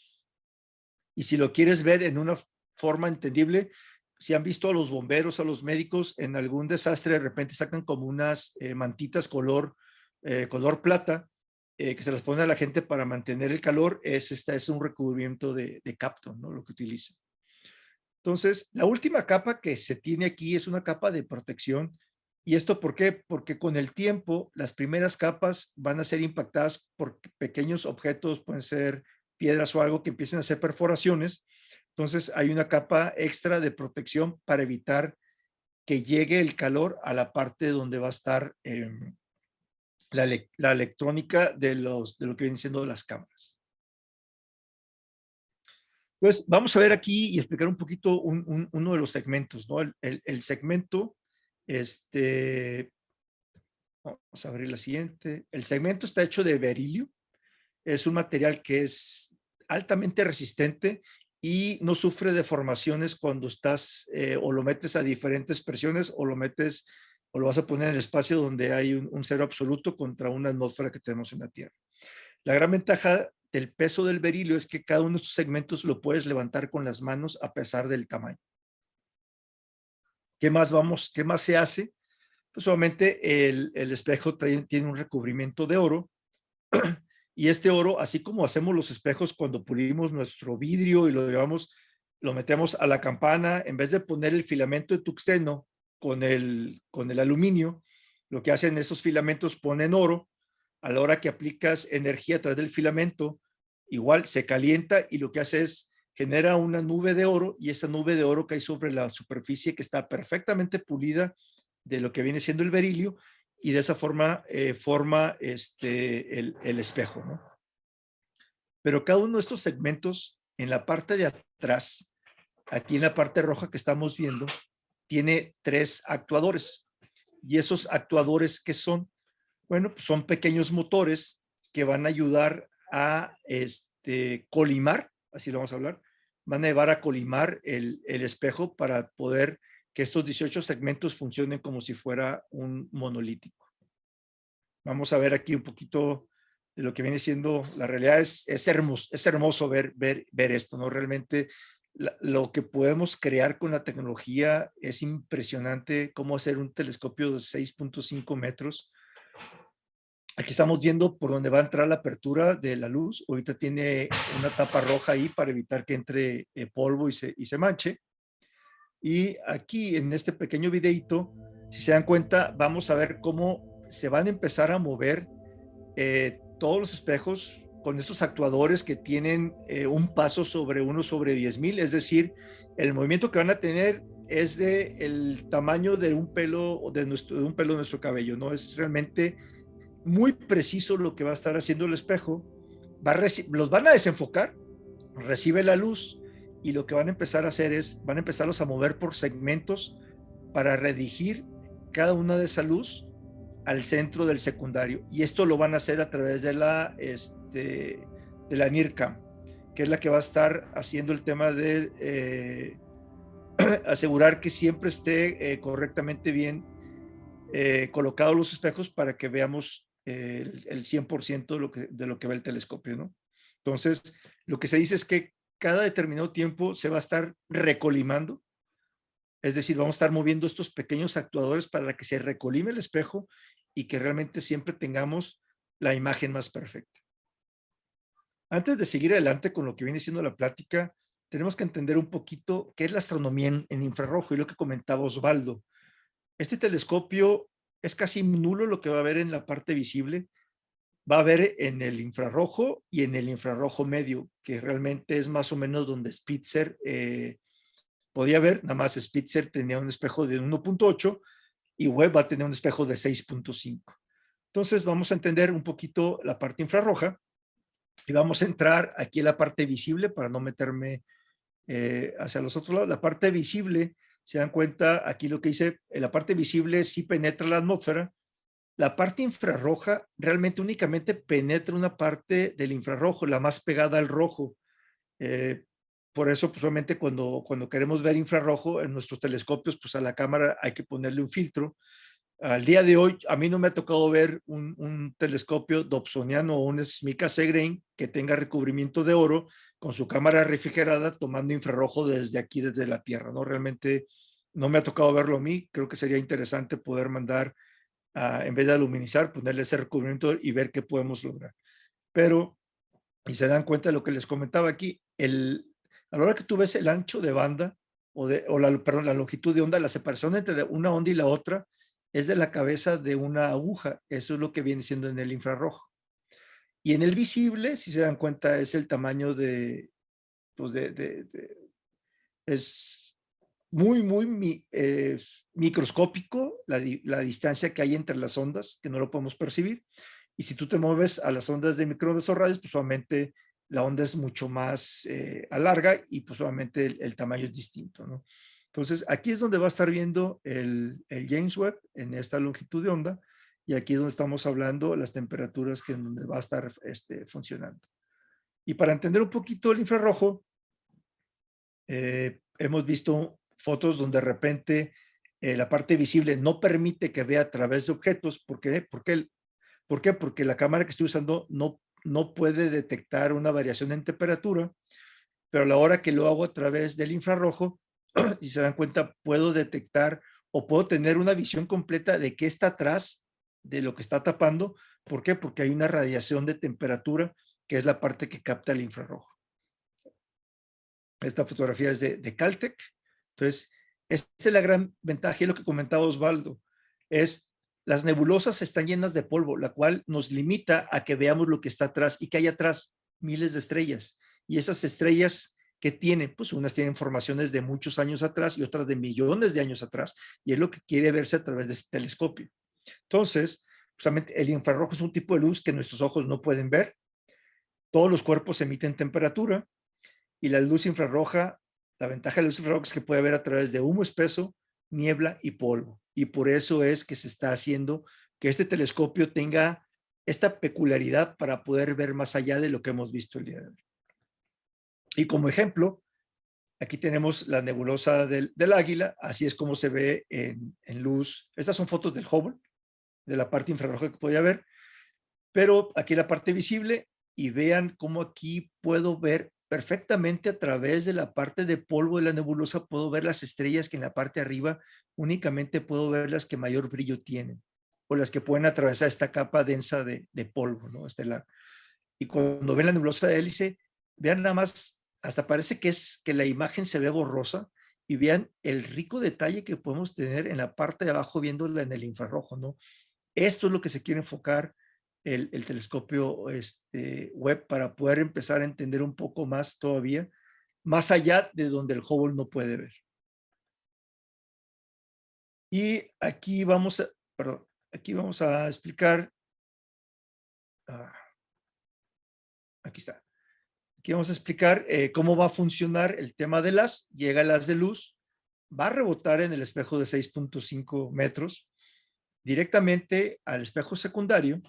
Y si lo quieres ver en una forma entendible, si han visto a los bomberos, a los médicos, en algún desastre, de repente sacan como unas mantitas color plata, que se las pone a la gente para mantener el calor. Es un recubrimiento de Kapton, ¿no? Lo que utiliza. Entonces, la última capa que se tiene aquí es una capa de protección. ¿Y esto por qué? Porque con el tiempo las primeras capas van a ser impactadas por pequeños objetos, pueden ser piedras o algo que empiecen a hacer perforaciones. Entonces hay una capa extra de protección para evitar que llegue el calor a la parte donde va a estar la electrónica de lo que vienen siendo las cámaras. Entonces, vamos a ver aquí y explicar un poquito uno de los segmentos, ¿no? El segmento, vamos a abrir la siguiente. El segmento está hecho de berilio. Es un material que es altamente resistente y no sufre deformaciones cuando estás o lo metes a diferentes presiones o lo vas a poner en el espacio donde hay un cero absoluto contra una atmósfera que tenemos en la Tierra. La gran ventaja del peso del berilio es que cada uno de estos segmentos lo puedes levantar con las manos a pesar del tamaño. ¿Qué más se hace? Pues solamente el espejo tiene un recubrimiento de oro, y este oro, así como hacemos los espejos cuando pulimos nuestro vidrio y lo metemos a la campana, en vez de poner el filamento de tuxteno con el aluminio, lo que hacen esos filamentos ponen oro. A la hora que aplicas energía a través del filamento, igual se calienta y lo que hace es genera una nube de oro, y esa nube de oro cae sobre la superficie que está perfectamente pulida de lo que viene siendo el berilio, y de esa forma forma el espejo, ¿no? pero cada uno de estos segmentos en la parte de atrás, aquí en la parte roja que estamos viendo, tiene 3 actuadores. ¿Y esos actuadores qué son? Bueno, pues son pequeños motores que van a ayudar a colimar, así lo vamos a hablar, van a llevar a colimar el espejo para poder que estos 18 segmentos funcionen como si fuera un monolítico. Vamos a ver aquí un poquito de lo que viene siendo la realidad. Es hermoso ver esto, ¿no? Realmente lo que podemos crear con la tecnología es impresionante. Cómo hacer un telescopio de 6.5 metros. Aquí estamos viendo por dónde va a entrar la apertura de la luz. Ahorita tiene una tapa roja ahí para evitar que entre polvo y se manche. Y aquí en este pequeño videito, si se dan cuenta, vamos a ver cómo se van a empezar a mover todos los espejos con estos actuadores que tienen un paso sobre 1 sobre 10,000, es decir, el movimiento que van a tener es de el tamaño de un pelo de nuestro cabello, ¿no? Es realmente muy preciso lo que va a estar haciendo el espejo. Los van a desenfocar, recibe la luz y lo que van a empezar a hacer es, van a empezarlos a mover por segmentos para redirigir cada una de esa luz al centro del secundario. Y esto lo van a hacer a través de la NIRCam, que es la que va a estar haciendo el tema de asegurar que siempre esté correctamente bien colocados los espejos para que veamos el 100% de lo que ve el telescopio, ¿no? Entonces, lo que se dice es que cada determinado tiempo se va a estar recolimando, es decir, vamos a estar moviendo estos pequeños actuadores para que se recolime el espejo y que realmente siempre tengamos la imagen más perfecta. Antes de seguir adelante con lo que viene siendo la plática, tenemos que entender un poquito qué es la astronomía en infrarrojo y lo que comentaba Osvaldo. Este telescopio es casi nulo lo que va a ver en la parte visible. Va a ver en el infrarrojo y en el infrarrojo medio, que realmente es más o menos donde Spitzer podía ver. Nada más Spitzer tenía un espejo de 1.8 y Webb va a tener un espejo de 6.5. Entonces vamos a entender un poquito la parte infrarroja y vamos a entrar aquí en la parte visible para no meterme hacia los otros lados. La parte visible, se dan cuenta aquí lo que dice, la parte visible sí penetra la atmósfera. La parte infrarroja realmente únicamente penetra una parte del infrarrojo, la más pegada al rojo. Eh, por eso, pues obviamente cuando queremos ver infrarrojo en nuestros telescopios, pues a la cámara hay que ponerle un filtro. Al día de hoy, a mí no me ha tocado ver un telescopio dobsoniano o un Smica Segrane que tenga recubrimiento de oro con su cámara refrigerada tomando infrarrojo desde aquí, desde la Tierra, ¿no? Realmente no me ha tocado verlo a mí. Creo que sería interesante poder mandar, en vez de aluminizar, ponerle ese recubrimiento y ver qué podemos lograr. Pero, y se dan cuenta de lo que les comentaba aquí, a la hora que tú ves el ancho de banda, perdón, la longitud de onda, la separación entre una onda y la otra, es de la cabeza de una aguja. Eso es lo que viene siendo en el infrarrojo. Y en el visible, si se dan cuenta, es el tamaño pues es muy microscópico la distancia que hay entre las ondas, que no lo podemos percibir. Y si tú te mueves a las ondas de microondas o radios, pues obviamente la onda es mucho más larga y pues obviamente el tamaño es distinto, ¿no? Entonces, aquí es donde va a estar viendo el James Webb en esta longitud de onda y aquí es donde estamos hablando las temperaturas que donde va a estar funcionando. Y para entender un poquito el infrarrojo, hemos visto fotos donde de repente la parte visible no permite que vea a través de objetos. ¿Por qué? ¿Por qué? Porque la cámara que estoy usando no puede detectar una variación en temperatura, pero a la hora que lo hago a través del infrarrojo, si se dan cuenta, puedo detectar o puedo tener una visión completa de qué está atrás de lo que está tapando. ¿Por qué? Porque hay una radiación de temperatura que es la parte que capta el infrarrojo. Esta fotografía es de Caltech. Entonces, esta es la gran ventaja y lo que comentaba Osvaldo, es las nebulosas están llenas de polvo, la cual nos limita a que veamos lo que está atrás y que hay atrás miles de estrellas. Y esas estrellas que tienen, pues unas tienen formaciones de muchos años atrás y otras de millones de años atrás. Y es lo que quiere verse a través de este telescopio. Entonces, justamente el infrarrojo es un tipo de luz que nuestros ojos no pueden ver. Todos los cuerpos emiten temperatura y la luz infrarroja, la ventaja de la luz infrarroja es que puede ver a través de humo espeso, niebla y polvo. Y por eso es que se está haciendo que este telescopio tenga esta peculiaridad para poder ver más allá de lo que hemos visto el día de hoy. Y como ejemplo, aquí tenemos la nebulosa del Águila, así es como se ve en luz. Estas son fotos del Hubble, de la parte infrarroja que podía ver, pero aquí la parte visible y vean cómo aquí puedo ver perfectamente a través de la parte de polvo de la nebulosa, puedo ver las estrellas que en la parte de arriba únicamente puedo ver las que mayor brillo tienen o las que pueden atravesar esta capa densa de polvo, ¿no? Estelar. Y cuando ven la nebulosa de hélice, vean nada más, hasta parece que la imagen se ve borrosa y vean el rico detalle que podemos tener en la parte de abajo viéndola en el infrarrojo, ¿no? Esto es lo que se quiere enfocar el telescopio Webb para poder empezar a entender un poco más todavía, más allá de donde el Hubble no puede ver. Y aquí vamos a explicar, aquí está, aquí vamos a explicar cómo va a funcionar el tema del haz. Llega el haz de luz, va a rebotar en el espejo de 6.5 metros directamente al espejo secundario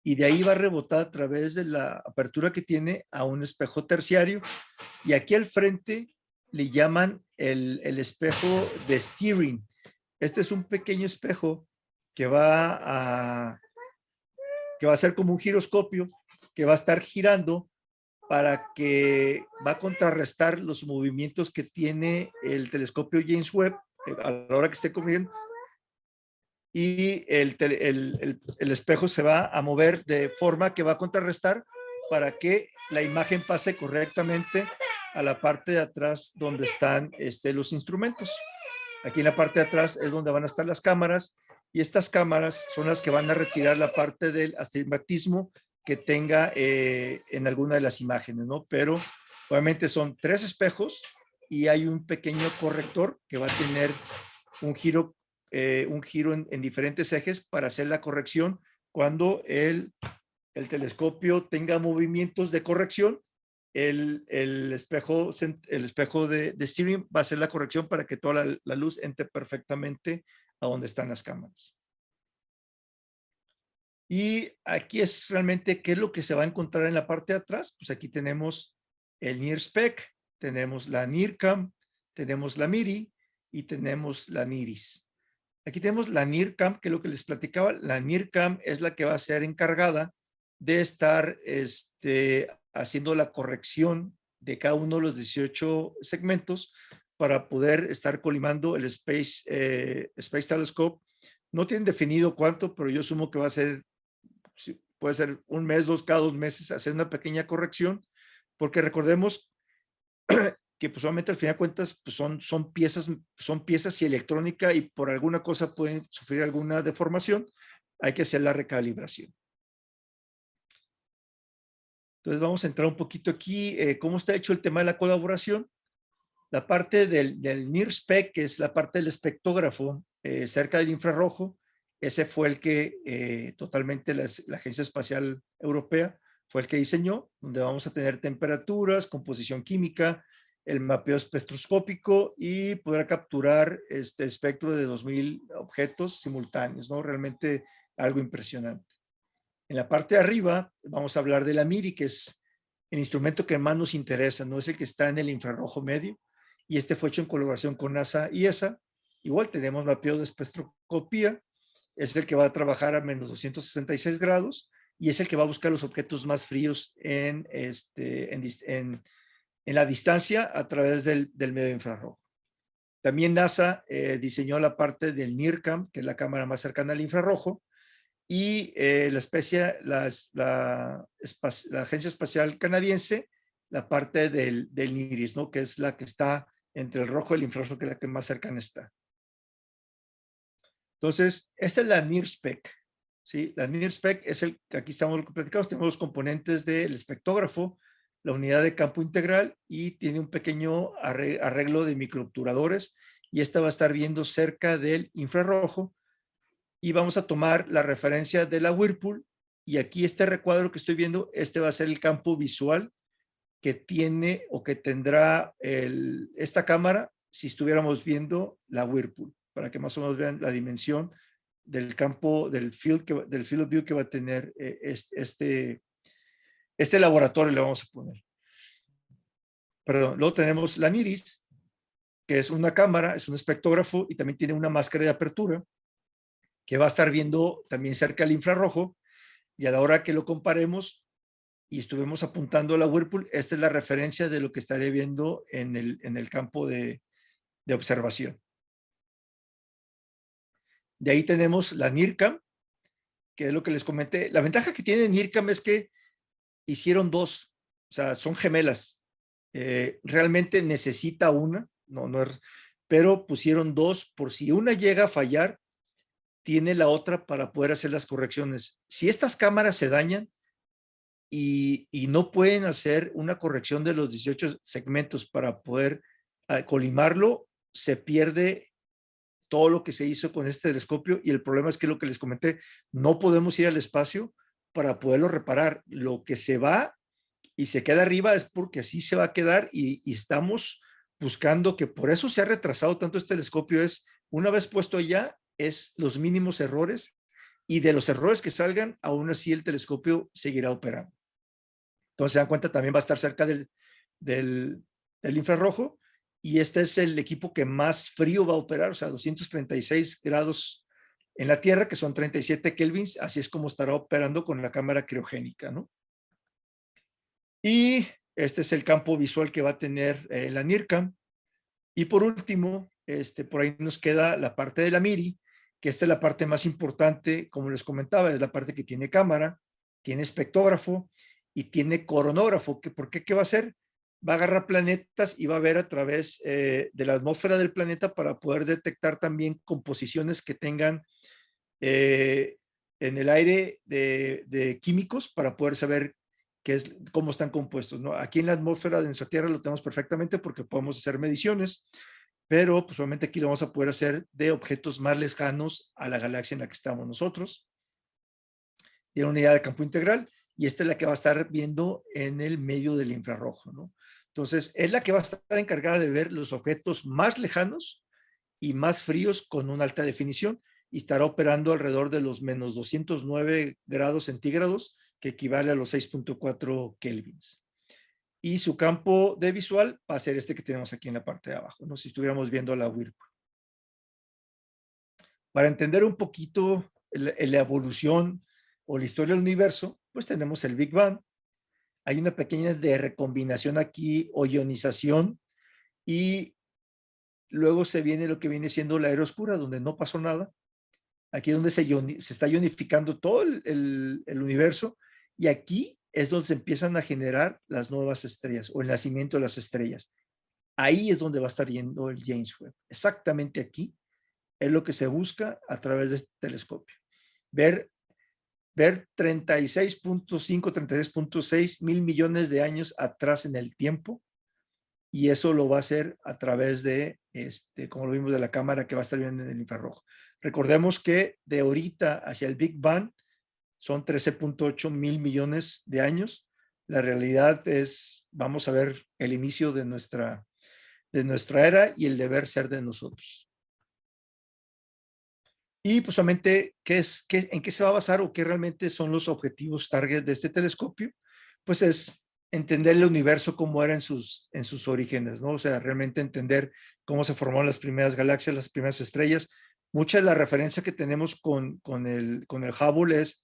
y de ahí va a rebotar a través de la apertura que tiene a un espejo terciario. Y aquí al frente le llaman el espejo de steering. Este es un pequeño espejo que va a ser como un giroscopio que va a estar girando para que va a contrarrestar los movimientos que tiene el telescopio James Webb a la hora que esté corriendo. Y el espejo se va a mover de forma que va a contrarrestar para que la imagen pase correctamente a la parte de atrás donde están los instrumentos. Aquí en la parte de atrás es donde van a estar las cámaras y estas cámaras son las que van a retirar la parte del astigmatismo que tenga en alguna de las imágenes, ¿no? Pero obviamente son 3 espejos y hay un pequeño corrector que va a tener un giro en diferentes ejes para hacer la corrección cuando el telescopio tenga movimientos de corrección. El espejo de steering va a hacer la corrección para que toda la luz entre perfectamente a donde están las cámaras. Y aquí es realmente qué es lo que se va a encontrar en la parte de atrás. Pues aquí tenemos el NIRSPEC, tenemos la NIRCam, tenemos la MIRI y tenemos la NIRIS. Aquí tenemos la NIRCam, que es lo que les platicaba. La NIRCam es la que va a ser encargada de estar haciendo la corrección de cada uno de los 18 segmentos para poder estar colimando el Space Telescope. No tienen definido cuánto, pero yo asumo que va a ser, puede ser un mes, cada 2 meses, hacer una pequeña corrección, porque recordemos que pues solamente al final de cuentas pues son piezas y electrónica y por alguna cosa pueden sufrir alguna deformación, hay que hacer la recalibración. Entonces vamos a entrar un poquito aquí, cómo está hecho el tema de la colaboración. La parte del NIRSPEC, que es la parte del espectógrafo cerca del infrarrojo, ese fue el que totalmente la Agencia Espacial Europea fue el que diseñó, donde vamos a tener temperaturas, composición química, el mapeo espectroscópico y poder capturar este espectro de 2000 objetos simultáneos, ¿no? Realmente algo impresionante. En la parte de arriba vamos a hablar de la MIRI, que es el instrumento que más nos interesa, no es el que está en el infrarrojo medio, y este fue hecho en colaboración con NASA y ESA. Igual tenemos mapeo de espectroscopía, es el que va a trabajar a menos 266 grados y es el que va a buscar los objetos más fríos en la distancia a través del medio infrarrojo. También NASA diseñó la parte del NIRCam, que es la cámara más cercana al infrarrojo, y la Agencia Espacial Canadiense, la parte del NIRIS, ¿no? Que es la que está entre el rojo y el infrarrojo, que es la que más cercana está. Entonces, esta es la NIRSPEC, ¿sí? La NIRSPEC es el que aquí estamos platicando, tenemos los componentes del espectógrafo, la unidad de campo integral y tiene un pequeño arreglo de microobturadores y esta va a estar viendo cerca del infrarrojo y vamos a tomar la referencia de la Whirlpool y aquí este recuadro que estoy viendo, este va a ser el campo visual que tiene o que tendrá esta cámara si estuviéramos viendo la Whirlpool, para que más o menos vean la dimensión del campo, del field of view que va a tener este laboratorio, le vamos a poner. Perdón, luego tenemos la MIRIS, que es una cámara, es un espectógrafo y también tiene una máscara de apertura que va a estar viendo también cerca del infrarrojo, y a la hora que lo comparemos y estuvimos apuntando a la Whirlpool, esta es la referencia de lo que estaré viendo en el campo de observación. De ahí tenemos la NIRCam, que es lo que les comenté. La ventaja que tiene NIRCam es que hicieron dos, o sea, son gemelas. Realmente necesita una, pero pusieron dos por si una llega a fallar, tiene la otra para poder hacer las correcciones. Si estas cámaras se dañan y no pueden hacer una corrección de los 18 segmentos para poder colimarlo, se pierde todo lo que se hizo con este telescopio, y el problema es que lo que les comenté, no podemos ir al espacio para poderlo reparar. Lo que se va y se queda arriba es porque así se va a quedar, y estamos buscando que por eso se ha retrasado tanto este telescopio. Es una vez puesto allá, es los mínimos errores, y de los errores que salgan, aún así el telescopio seguirá operando. Entonces se dan cuenta, también va a estar cerca del infrarrojo, y este es el equipo que más frío va a operar, o sea, 236 grados en la Tierra, que son 37 kelvins, así es como estará operando con la cámara criogénica, ¿no? Y este es el campo visual que va a tener la NIRCam. Y por último, por ahí nos queda la parte de la MIRI, que esta es la parte más importante, como les comentaba, es la parte que tiene cámara, tiene espectógrafo y tiene coronógrafo. ¿Por qué? ¿Qué va a hacer? Va a agarrar planetas y va a ver a través de la atmósfera del planeta para poder detectar también composiciones que tengan en el aire de químicos, para poder saber cómo están compuestos, ¿no? Aquí en la atmósfera de nuestra Tierra lo tenemos perfectamente porque podemos hacer mediciones, pero pues solamente aquí lo vamos a poder hacer de objetos más lejanos a la galaxia en la que estamos nosotros. Tiene una unidad de campo integral, y esta es la que va a estar viendo en el medio del infrarrojo, ¿no? Entonces, es la que va a estar encargada de ver los objetos más lejanos y más fríos con una alta definición, y estará operando alrededor de los menos 209 grados centígrados, que equivale a los 6.4 kelvins. Y su campo de visual va a ser este que tenemos aquí en la parte de abajo, ¿no? Si estuviéramos viendo la Whirlpool. Para entender un poquito la evolución o la historia del universo, pues tenemos el Big Bang. Hay una pequeña de recombinación aquí o ionización, y luego se viene lo que viene siendo la era oscura, donde no pasó nada. Aquí es donde se está ionificando todo el universo, y aquí es donde se empiezan a generar las nuevas estrellas o el nacimiento de las estrellas. Ahí es donde va a estar yendo el James Webb. Exactamente aquí es lo que se busca a través de este telescopio. Ver 36.5, 36.6 mil millones de años atrás en el tiempo, y eso lo va a hacer a través de, como lo vimos, de la cámara que va a estar viendo en el infrarrojo. Recordemos que de ahorita hacia el Big Bang son 13.8 mil millones de años. La realidad es, vamos a ver el inicio de nuestra era y el deber ser de nosotros. Y pues solamente, ¿en qué se va a basar o qué realmente son los objetivos target de este telescopio? Pues es entender el universo como era en sus orígenes, ¿no? O sea, realmente entender cómo se formaron las primeras galaxias, las primeras estrellas. Mucha de la referencia que tenemos con el Hubble es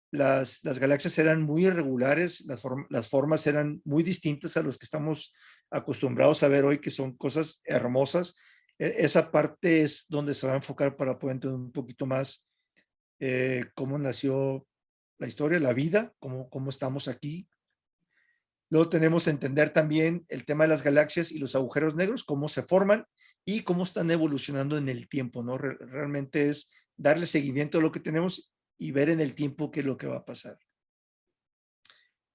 las galaxias eran muy irregulares, las formas eran muy distintas a los que estamos acostumbrados a ver hoy, que son cosas hermosas. Esa parte es donde se va a enfocar para poder entender un poquito más cómo nació la historia, la vida, cómo estamos aquí. Luego tenemos que entender también el tema de las galaxias y los agujeros negros, cómo se forman y cómo están evolucionando en el tiempo, ¿no? Realmente es darle seguimiento a lo que tenemos y ver en el tiempo qué es lo que va a pasar.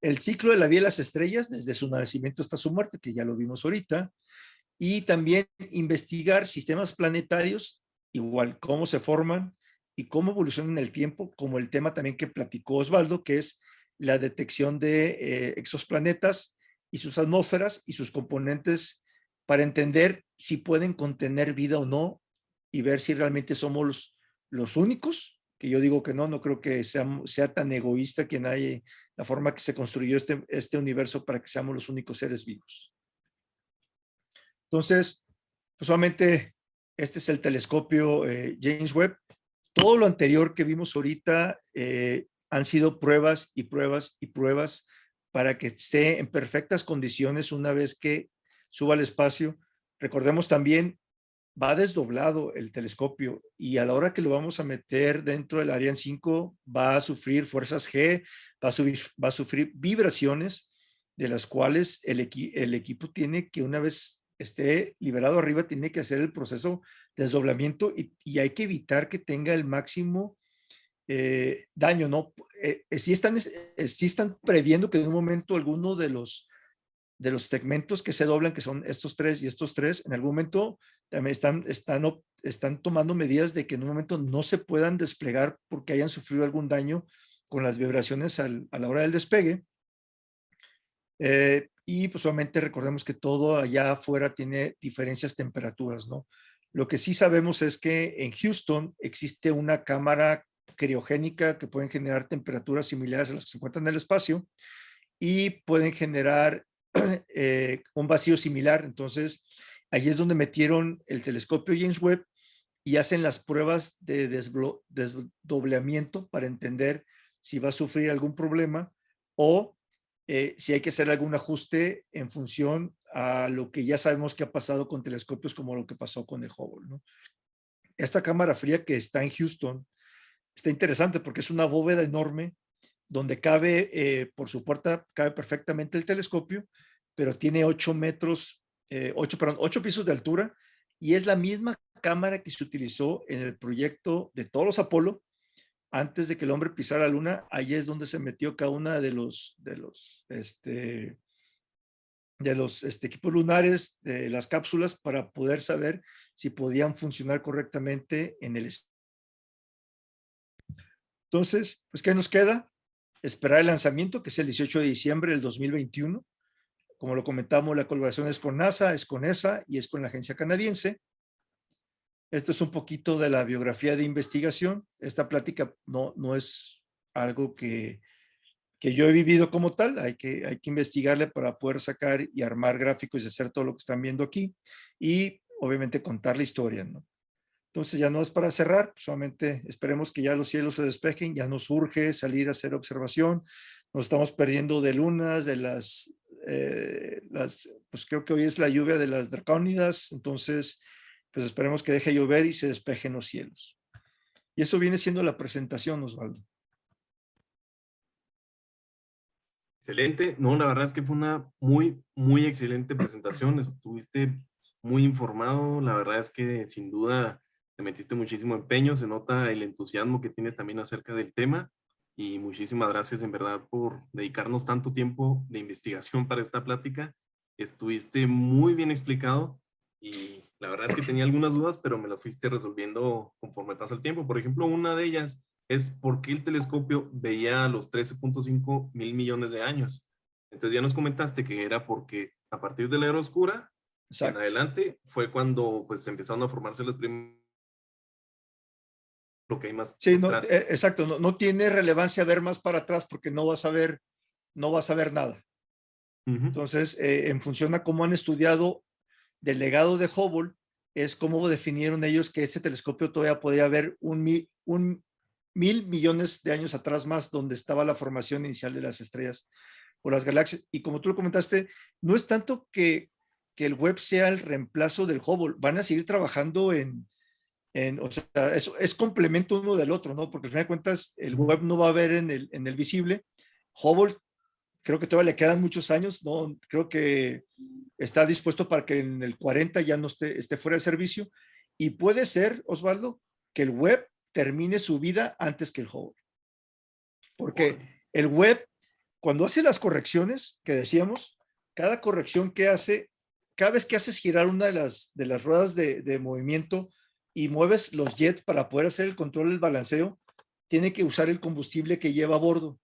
El ciclo de la vida de las estrellas, desde su nacimiento hasta su muerte, que ya lo vimos ahorita, y también investigar sistemas planetarios, igual cómo se forman, y cómo evoluciona en el tiempo, como el tema también que platicó Osvaldo, que es la detección de exoplanetas y sus atmósferas y sus componentes para entender si pueden contener vida o no y ver si realmente somos los únicos, que yo digo que no, no creo que sea tan egoísta quien hay, la forma que se construyó este universo para que seamos los únicos seres vivos. Entonces, pues solamente este es el telescopio James Webb. Todo lo anterior que vimos ahorita han sido pruebas y pruebas y pruebas para que esté en perfectas condiciones una vez que suba al espacio. Recordemos también, va desdoblado el telescopio y a la hora que lo vamos a meter dentro del Ariane 5 va a sufrir fuerzas G, va a sufrir vibraciones de las cuales el equipo tiene que, una vez esté liberado arriba, tiene que hacer el proceso de desdoblamiento y hay que evitar que tenga el máximo daño, ¿no? Sí están previendo que en un momento alguno de los segmentos que se doblan, que son estos tres y estos tres, en algún momento también están tomando medidas de que en un momento no se puedan desplegar porque hayan sufrido algún daño con las vibraciones a la hora del despegue. Y pues obviamente recordemos que todo allá afuera tiene diferencias temperaturas, ¿no? Lo que sí sabemos es que en Houston existe una cámara criogénica que pueden generar temperaturas similares a las que se encuentran en el espacio y pueden generar un vacío similar. Entonces, ahí es donde metieron el telescopio James Webb y hacen las pruebas de desdoblamiento para entender si va a sufrir algún problema o si hay que hacer algún ajuste en función a lo que ya sabemos que ha pasado con telescopios como lo que pasó con el Hubble, ¿no? Esta cámara fría que está en Houston está interesante porque es una bóveda enorme donde cabe, por su puerta, cabe perfectamente el telescopio, pero tiene 8 pisos de altura y es la misma cámara que se utilizó en el proyecto de todos los Apolo antes de que el hombre pisara la luna. Ahí es donde se metió cada una de los equipos lunares, de las cápsulas, para poder saber si podían funcionar correctamente en el espacio. Entonces, pues, ¿qué nos queda? Esperar el lanzamiento, que es el 18 de diciembre del 2021. Como lo comentamos, la colaboración es con NASA, es con ESA y es con la agencia canadiense. Esto es un poquito de la biografía de investigación. Esta plática no es algo que yo he vivido como tal. Hay que investigarle para poder sacar y armar gráficos y hacer todo lo que están viendo aquí. Y obviamente contar la historia, ¿no? Entonces ya no es para cerrar, solamente esperemos que ya los cielos se despejen, ya nos urge salir a hacer observación, nos estamos perdiendo de lunas, de pues creo que hoy es la lluvia de las dracónidas, entonces pues esperemos que deje llover y se despejen los cielos. Y eso viene siendo la presentación, Osvaldo. Excelente. No, la verdad es que fue una muy, muy excelente presentación. Estuviste muy informado. La verdad es que sin duda te metiste muchísimo empeño. Se nota el entusiasmo que tienes también acerca del tema. Y muchísimas gracias en verdad por dedicarnos tanto tiempo de investigación para esta plática. Estuviste muy bien explicado y la verdad es que tenía algunas dudas, pero me las fuiste resolviendo conforme pasa el tiempo. Por ejemplo, una de ellas es por qué el telescopio veía a los 13.5 mil millones de años. Entonces ya nos comentaste que era porque a partir de la era oscura en Exacto. adelante fue cuando pues empezaron a formarse las primeras, lo que hay más Sí, no, detrás. exacto, no tiene relevancia ver más para atrás porque no vas a ver nada. Entonces, en función a cómo han estudiado del legado de Hubble, es cómo definieron ellos que ese telescopio todavía podía ver un mil millones de años atrás más, donde estaba la formación inicial de las estrellas o las galaxias. Y como tú lo comentaste, no es tanto que el Webb sea el reemplazo del Hubble, van a seguir trabajando o sea, es complemento uno del otro, ¿no? Porque al final de cuentas, el Webb no va a ver en el visible. Hubble creo que todavía le quedan muchos años, ¿no? Creo que está dispuesto para que en el 40 ya no esté fuera de servicio. Y puede ser, Osvaldo, que el Webb termine su vida antes que el Hubble. Porque el Webb, cuando hace las correcciones que decíamos, cada corrección que hace, cada vez que haces girar una de las ruedas de movimiento y mueves los jets para poder hacer el control del balanceo, tiene que usar el combustible que lleva a bordo.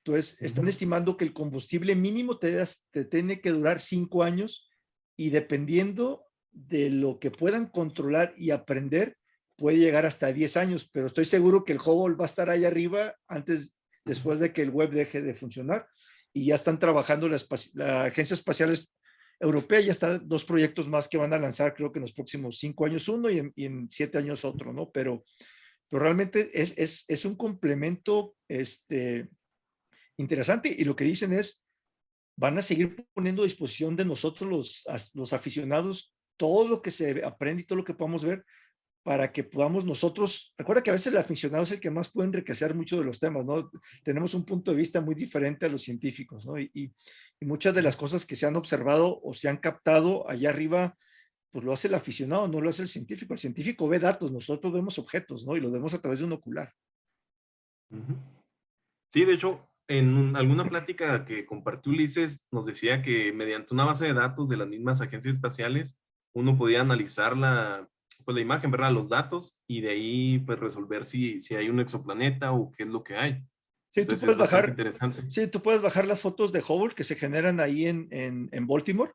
Entonces, están estimando que el combustible mínimo te tiene que durar 5 años y dependiendo de lo que puedan controlar y aprender, puede llegar hasta 10 años, pero estoy seguro que el Hubble va a estar ahí arriba después de que el web deje de funcionar y ya están trabajando la Agencia Espacial Europea, ya están 2 proyectos más que van a lanzar, creo que en los próximos 5 años uno y en 7 años otro, ¿no? Pero realmente es un complemento interesante y lo que dicen es, van a seguir poniendo a disposición de nosotros los aficionados todo lo que se aprende y todo lo que podamos ver para que podamos nosotros, recuerda que a veces el aficionado es el que más puede enriquecer muchos de los temas, ¿no? Tenemos un punto de vista muy diferente a los científicos, ¿no? Y muchas de las cosas que se han observado o se han captado allá arriba, pues lo hace el aficionado, no lo hace el científico. El científico ve datos, nosotros vemos objetos, ¿no? Y los vemos a través de un ocular. Sí, de hecho, en alguna plática que compartió Ulises, nos decía que mediante una base de datos de las mismas agencias espaciales, uno podía analizar pues, la imagen, ¿verdad? Los datos y de ahí pues resolver si hay un exoplaneta o qué es lo que hay. Sí, Entonces es bastante interesante. sí, tú puedes bajar las fotos de Hubble que se generan ahí en Baltimore.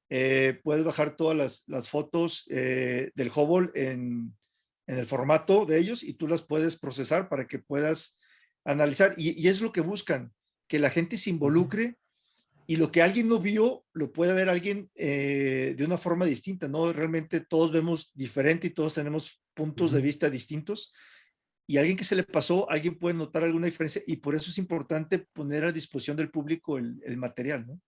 Puedes bajar todas las fotos del Hubble en el formato de ellos y tú las puedes procesar para que puedas analizar. Y es lo que buscan, que la gente se involucre y lo que alguien no vio lo puede ver alguien de una forma distinta, ¿no? Realmente todos vemos diferente y todos tenemos puntos de vista distintos. Y alguien que se le pasó, alguien puede notar alguna diferencia y por eso es importante poner a disposición del público el material, ¿no?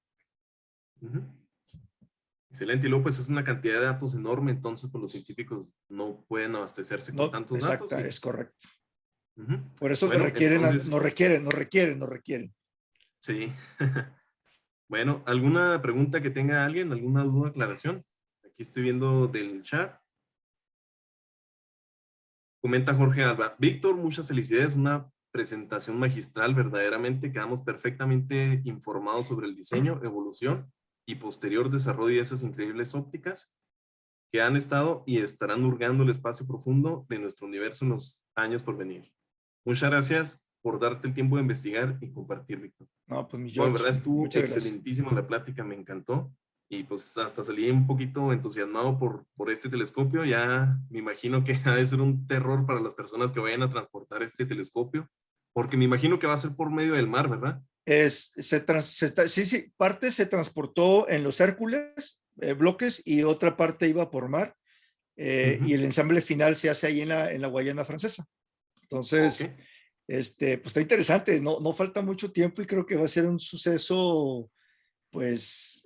Excelente, y luego pues es una cantidad de datos enorme, entonces pues los científicos no pueden abastecerse con No, tantos datos. exacta, es correcto. Uh-huh. Por eso Bueno, entonces, nos requieren. sí. Bueno, ¿alguna pregunta que tenga alguien? ¿Alguna duda, aclaración? Aquí estoy viendo del chat. Comenta Jorge Alba. Víctor, muchas felicidades. Una presentación magistral, verdaderamente. Quedamos perfectamente informados sobre el diseño, evolución y posterior desarrollo de esas increíbles ópticas que han estado y estarán hurgando el espacio profundo de nuestro universo en los años por venir. Muchas gracias por darte el tiempo de investigar y compartir, Víctor. No, pues mi Bueno, en George, verdad estuvo muchas gracias. excelentísima la plática, me encantó. Y pues hasta salí un poquito entusiasmado por este telescopio. Ya me imagino que ha de ser un terror para las personas que vayan a transportar este telescopio, porque me imagino que va a ser por medio del mar, ¿verdad? Sí, parte se transportó en los Hércules, bloques, y otra parte iba por mar, y el ensamble final se hace ahí en la Guayana Francesa. Entonces, pues está interesante, no falta mucho tiempo y creo que va a ser un suceso, pues,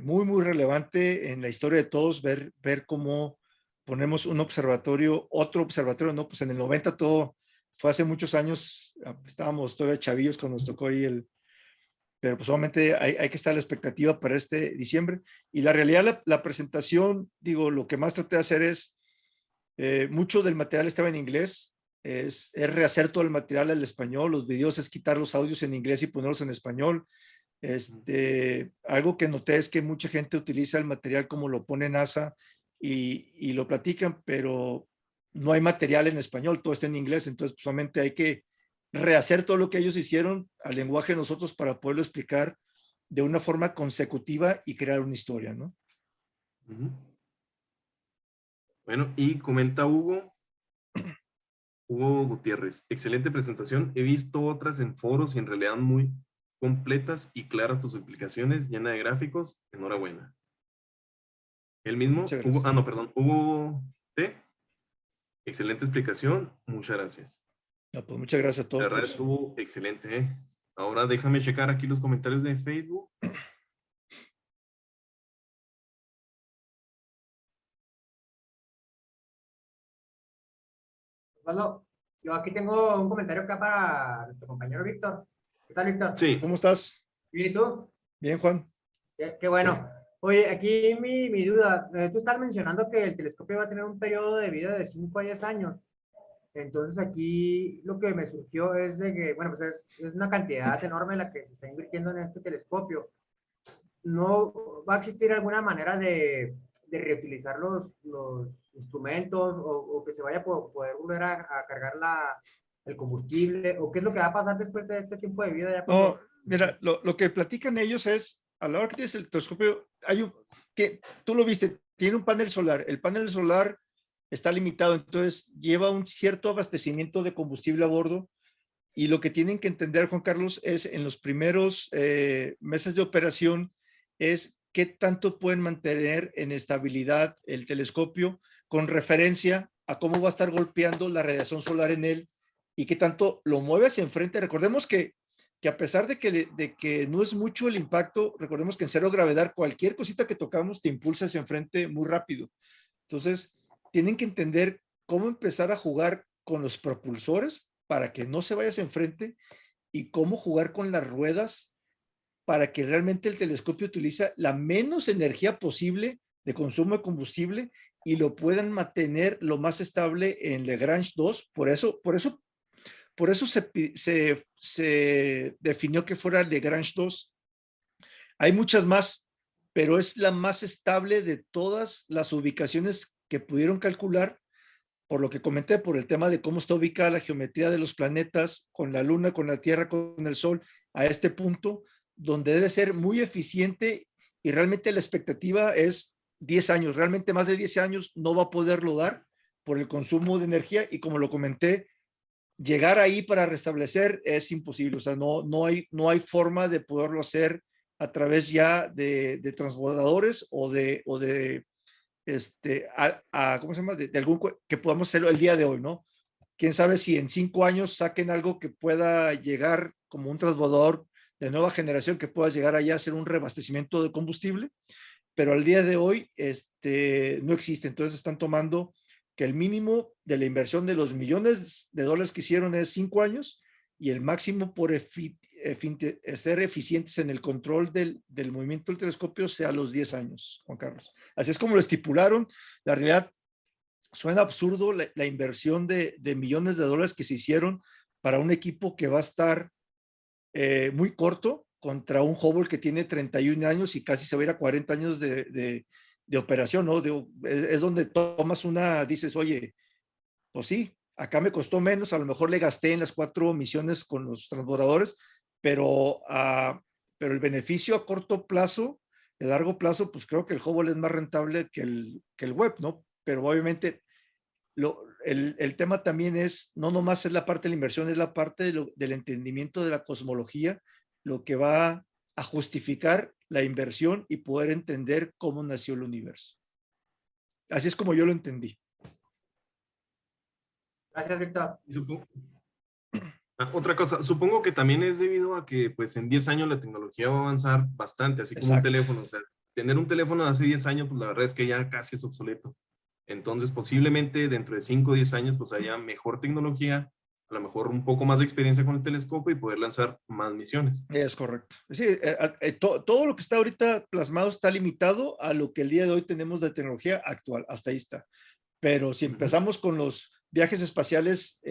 muy, muy relevante en la historia de todos, ver cómo ponemos un observatorio, otro observatorio, ¿no? Pues en el 90 todo, fue hace muchos años, estábamos todavía chavillos cuando nos tocó ahí pero pues obviamente hay que estar a la expectativa para este diciembre. Y la realidad, la presentación, digo, lo que más traté de hacer es, mucho del material estaba en inglés, es rehacer todo el material al español, los videos es quitar los audios en inglés y ponerlos en español. Algo que noté es que mucha gente utiliza el material como lo pone NASA y lo platican, pero no hay material en español, todo está en inglés, entonces pues, solamente hay que rehacer todo lo que ellos hicieron al lenguaje de nosotros para poderlo explicar de una forma consecutiva y crear una historia, ¿no? Bueno, y comenta Hugo Gutiérrez, excelente presentación. He visto otras en foros y en realidad muy completas y claras tus explicaciones, llena de gráficos. Enhorabuena. El mismo, Muchas gracias. Hugo T. Excelente explicación, muchas gracias. No, pues muchas gracias a todos. La verdad estuvo excelente, ¿eh? Ahora déjame checar aquí los comentarios de Facebook. Osvaldo, yo aquí tengo un comentario acá para nuestro compañero Víctor. ¿Qué tal, Víctor? Sí. ¿Cómo estás? Bien, ¿y tú? Bien, Juan. Qué bueno. Oye, aquí mi duda. Tú estás mencionando que el telescopio va a tener un periodo de vida de 5 a 10 años. Entonces aquí lo que me surgió es de que, bueno, pues es una cantidad enorme la que se está invirtiendo en este telescopio. ¿No va a existir alguna manera de reutilizar los instrumentos o que se vaya a poder volver a cargar el combustible? ¿O qué es lo que va a pasar después de este tiempo de vida? Ya No, cuando... mira, lo que platican ellos es, a la hora que tienes el telescopio, tú lo viste, tiene un panel solar. El panel solar está limitado, entonces lleva un cierto abastecimiento de combustible a bordo. Y lo que tienen que entender, Juan Carlos, es en los primeros meses de operación, es qué tanto pueden mantener en estabilidad el telescopio con referencia a cómo va a estar golpeando la radiación solar en él y qué tanto lo mueve hacia enfrente. Recordemos que a pesar de que no es mucho el impacto, recordemos que en cero gravedad cualquier cosita que tocamos te impulsa hacia enfrente muy rápido. Entonces, tienen que entender cómo empezar a jugar con los propulsores para que no se vaya hacia enfrente y cómo jugar con las ruedas para que realmente el telescopio utilice la menos energía posible de consumo de combustible y lo puedan mantener lo más estable en Lagrange 2. Por eso se definió que fuera el Lagrange 2. Hay muchas más, pero es la más estable de todas las ubicaciones que pudieron calcular, por lo que comenté, por el tema de cómo está ubicada la geometría de los planetas con la Luna, con la Tierra, con el Sol, a este punto, donde debe ser muy eficiente y realmente la expectativa es 10 años. Realmente más de 10 años no va a poderlo dar por el consumo de energía y como lo comenté, llegar ahí para restablecer es imposible. O sea, no hay forma de poderlo hacer a través ya de transbordadores o de ¿cómo se llama? De algún que podamos hacerlo el día de hoy, ¿no? Quién sabe si en 5 años saquen algo que pueda llegar como un transbordador de nueva generación que pueda llegar allá a hacer un reabastecimiento de combustible, pero al día de hoy no existe. Entonces están tomando que el mínimo de la inversión de los millones de dólares que hicieron es 5 años y el máximo por ser eficientes en el control del movimiento del telescopio sea los 10 años, Juan Carlos. Así es como lo estipularon. La realidad suena absurdo la inversión de millones de dólares que se hicieron para un equipo que va a estar muy corto contra un Hubble que tiene 31 años y casi se va a ir a 40 años de operación, ¿no? Es donde tomas dices, oye, pues sí, acá me costó menos, a lo mejor le gasté en las 4 misiones con los transbordadores, pero el beneficio a corto plazo, de largo plazo, pues creo que el Hubble es más rentable que el Webb, ¿no? Pero obviamente el tema también es, no nomás es la parte de la inversión, es la parte del entendimiento de la cosmología, lo que va a justificar la inversión y poder entender cómo nació el universo. Así es como yo lo entendí. Gracias, Víctor. Otra cosa, supongo que también es debido a que pues en 10 años la tecnología va a avanzar bastante, así como un Exacto. teléfono. O sea, tener un teléfono de hace 10 años, pues la verdad es que ya casi es obsoleto. Entonces, posiblemente dentro de 5 o 10 años, pues haya mejor tecnología, a lo mejor un poco más de experiencia con el telescopio y poder lanzar más misiones. Es correcto. Sí, todo lo que está ahorita plasmado está limitado a lo que el día de hoy tenemos de tecnología actual. Hasta ahí está. Pero si empezamos con los viajes espaciales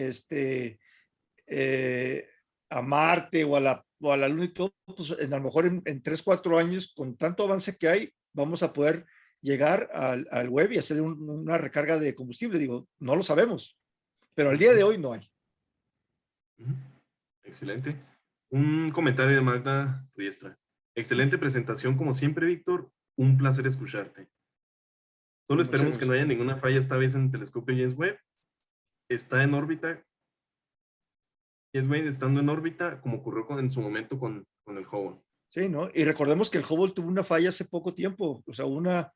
a Marte o a la Luna y todo, pues a lo mejor en 3, 4 años, con tanto avance que hay, vamos a poder llegar al web y hacer una recarga de combustible. Digo, no lo sabemos, pero al día de hoy no hay. Excelente. Un comentario de Magda Riestra. Excelente presentación como siempre, Víctor. Un placer escucharte. Solo esperemos que no haya ninguna falla esta vez en el telescopio James Webb. Está en órbita. James Webb estando en órbita, como ocurrió en su momento con el Hubble. Sí, ¿no? Y recordemos que el Hubble tuvo una falla hace poco tiempo, o sea, una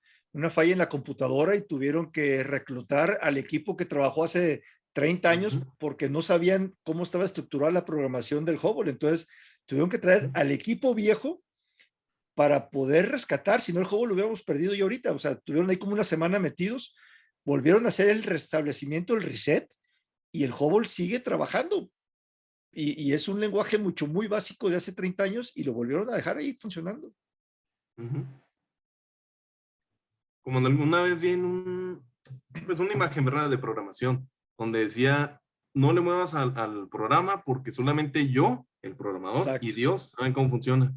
falla en la computadora y tuvieron que reclutar al equipo que trabajó hace 30 años porque no sabían cómo estaba estructurada la programación del Hubble. Entonces, tuvieron que traer al equipo viejo para poder rescatar, si no el Hubble lo hubiéramos perdido ya ahorita. O sea, tuvieron ahí como una semana metidos, volvieron a hacer el restablecimiento, el reset, y el Hubble sigue trabajando. Y es un lenguaje muy básico de hace 30 años y lo volvieron a dejar ahí funcionando. Como alguna vez vi pues una imagen, ¿verdad?, de programación, donde decía, no le muevas al programa porque solamente yo, el programador, y Dios saben cómo funciona.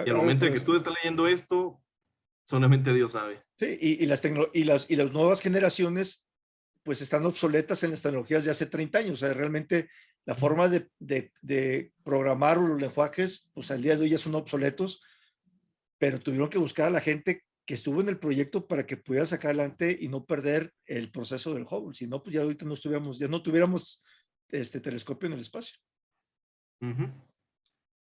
Y al momento de que tú estás leyendo esto, solamente Dios sabe. Sí, y las nuevas generaciones pues están obsoletas en las tecnologías de hace 30 años. O sea, realmente la forma de programar los lenguajes, pues al día de hoy ya son obsoletos, pero tuvieron que buscar a la gente que estuvo en el proyecto para que pudiera sacar adelante y no perder el proceso del Hubble. Si no, pues ya ahorita ya no tuviéramos este telescopio en el espacio.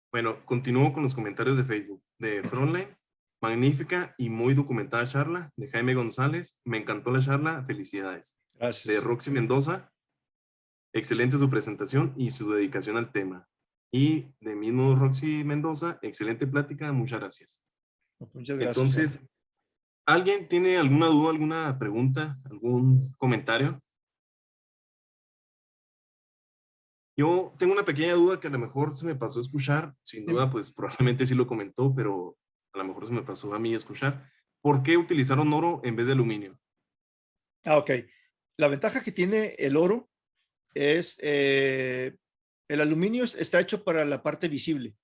Bueno, continúo con los comentarios de Facebook. De Frontline, magnífica y muy documentada charla. De Jaime González, me encantó la charla, felicidades. Gracias. De Roxy Mendoza, excelente su presentación y su dedicación al tema. Y de mismo Roxy Mendoza, excelente plática, muchas gracias. Muchas gracias. Entonces, ¿alguien tiene alguna duda, alguna pregunta, algún comentario? Yo tengo una pequeña duda que a lo mejor se me pasó a escuchar. Sin duda, pues probablemente sí lo comentó, pero a lo mejor se me pasó a mí escuchar. ¿Por qué utilizaron oro en vez de aluminio? Ok. La ventaja que tiene el oro es el aluminio está hecho para la parte visible.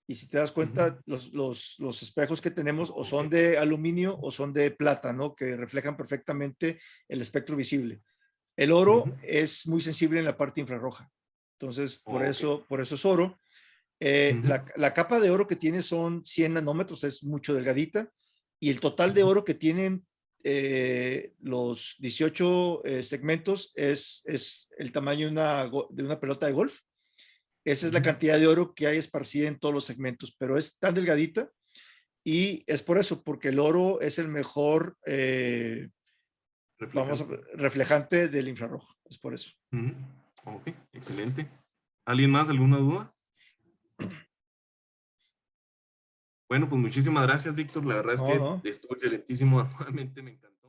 Y si te das cuenta, los espejos que tenemos o son de aluminio o son de plata, ¿no? Que reflejan perfectamente el espectro visible. El oro es muy sensible en la parte infrarroja. Entonces, por eso es oro. La capa de oro que tiene son 100 nanómetros, es mucho delgadita. Y el total de oro que tienen los 18 segmentos es el tamaño de una pelota de golf. Esa es la cantidad de oro que hay esparcida en todos los segmentos, pero es tan delgadita y es por eso, porque el oro es el mejor reflejante del infrarrojo. Es por eso. Ok, excelente. ¿Alguien más? ¿Alguna duda? Bueno, pues muchísimas gracias, Víctor. La verdad es que estuvo excelentísimo. Nuevamente me encantó.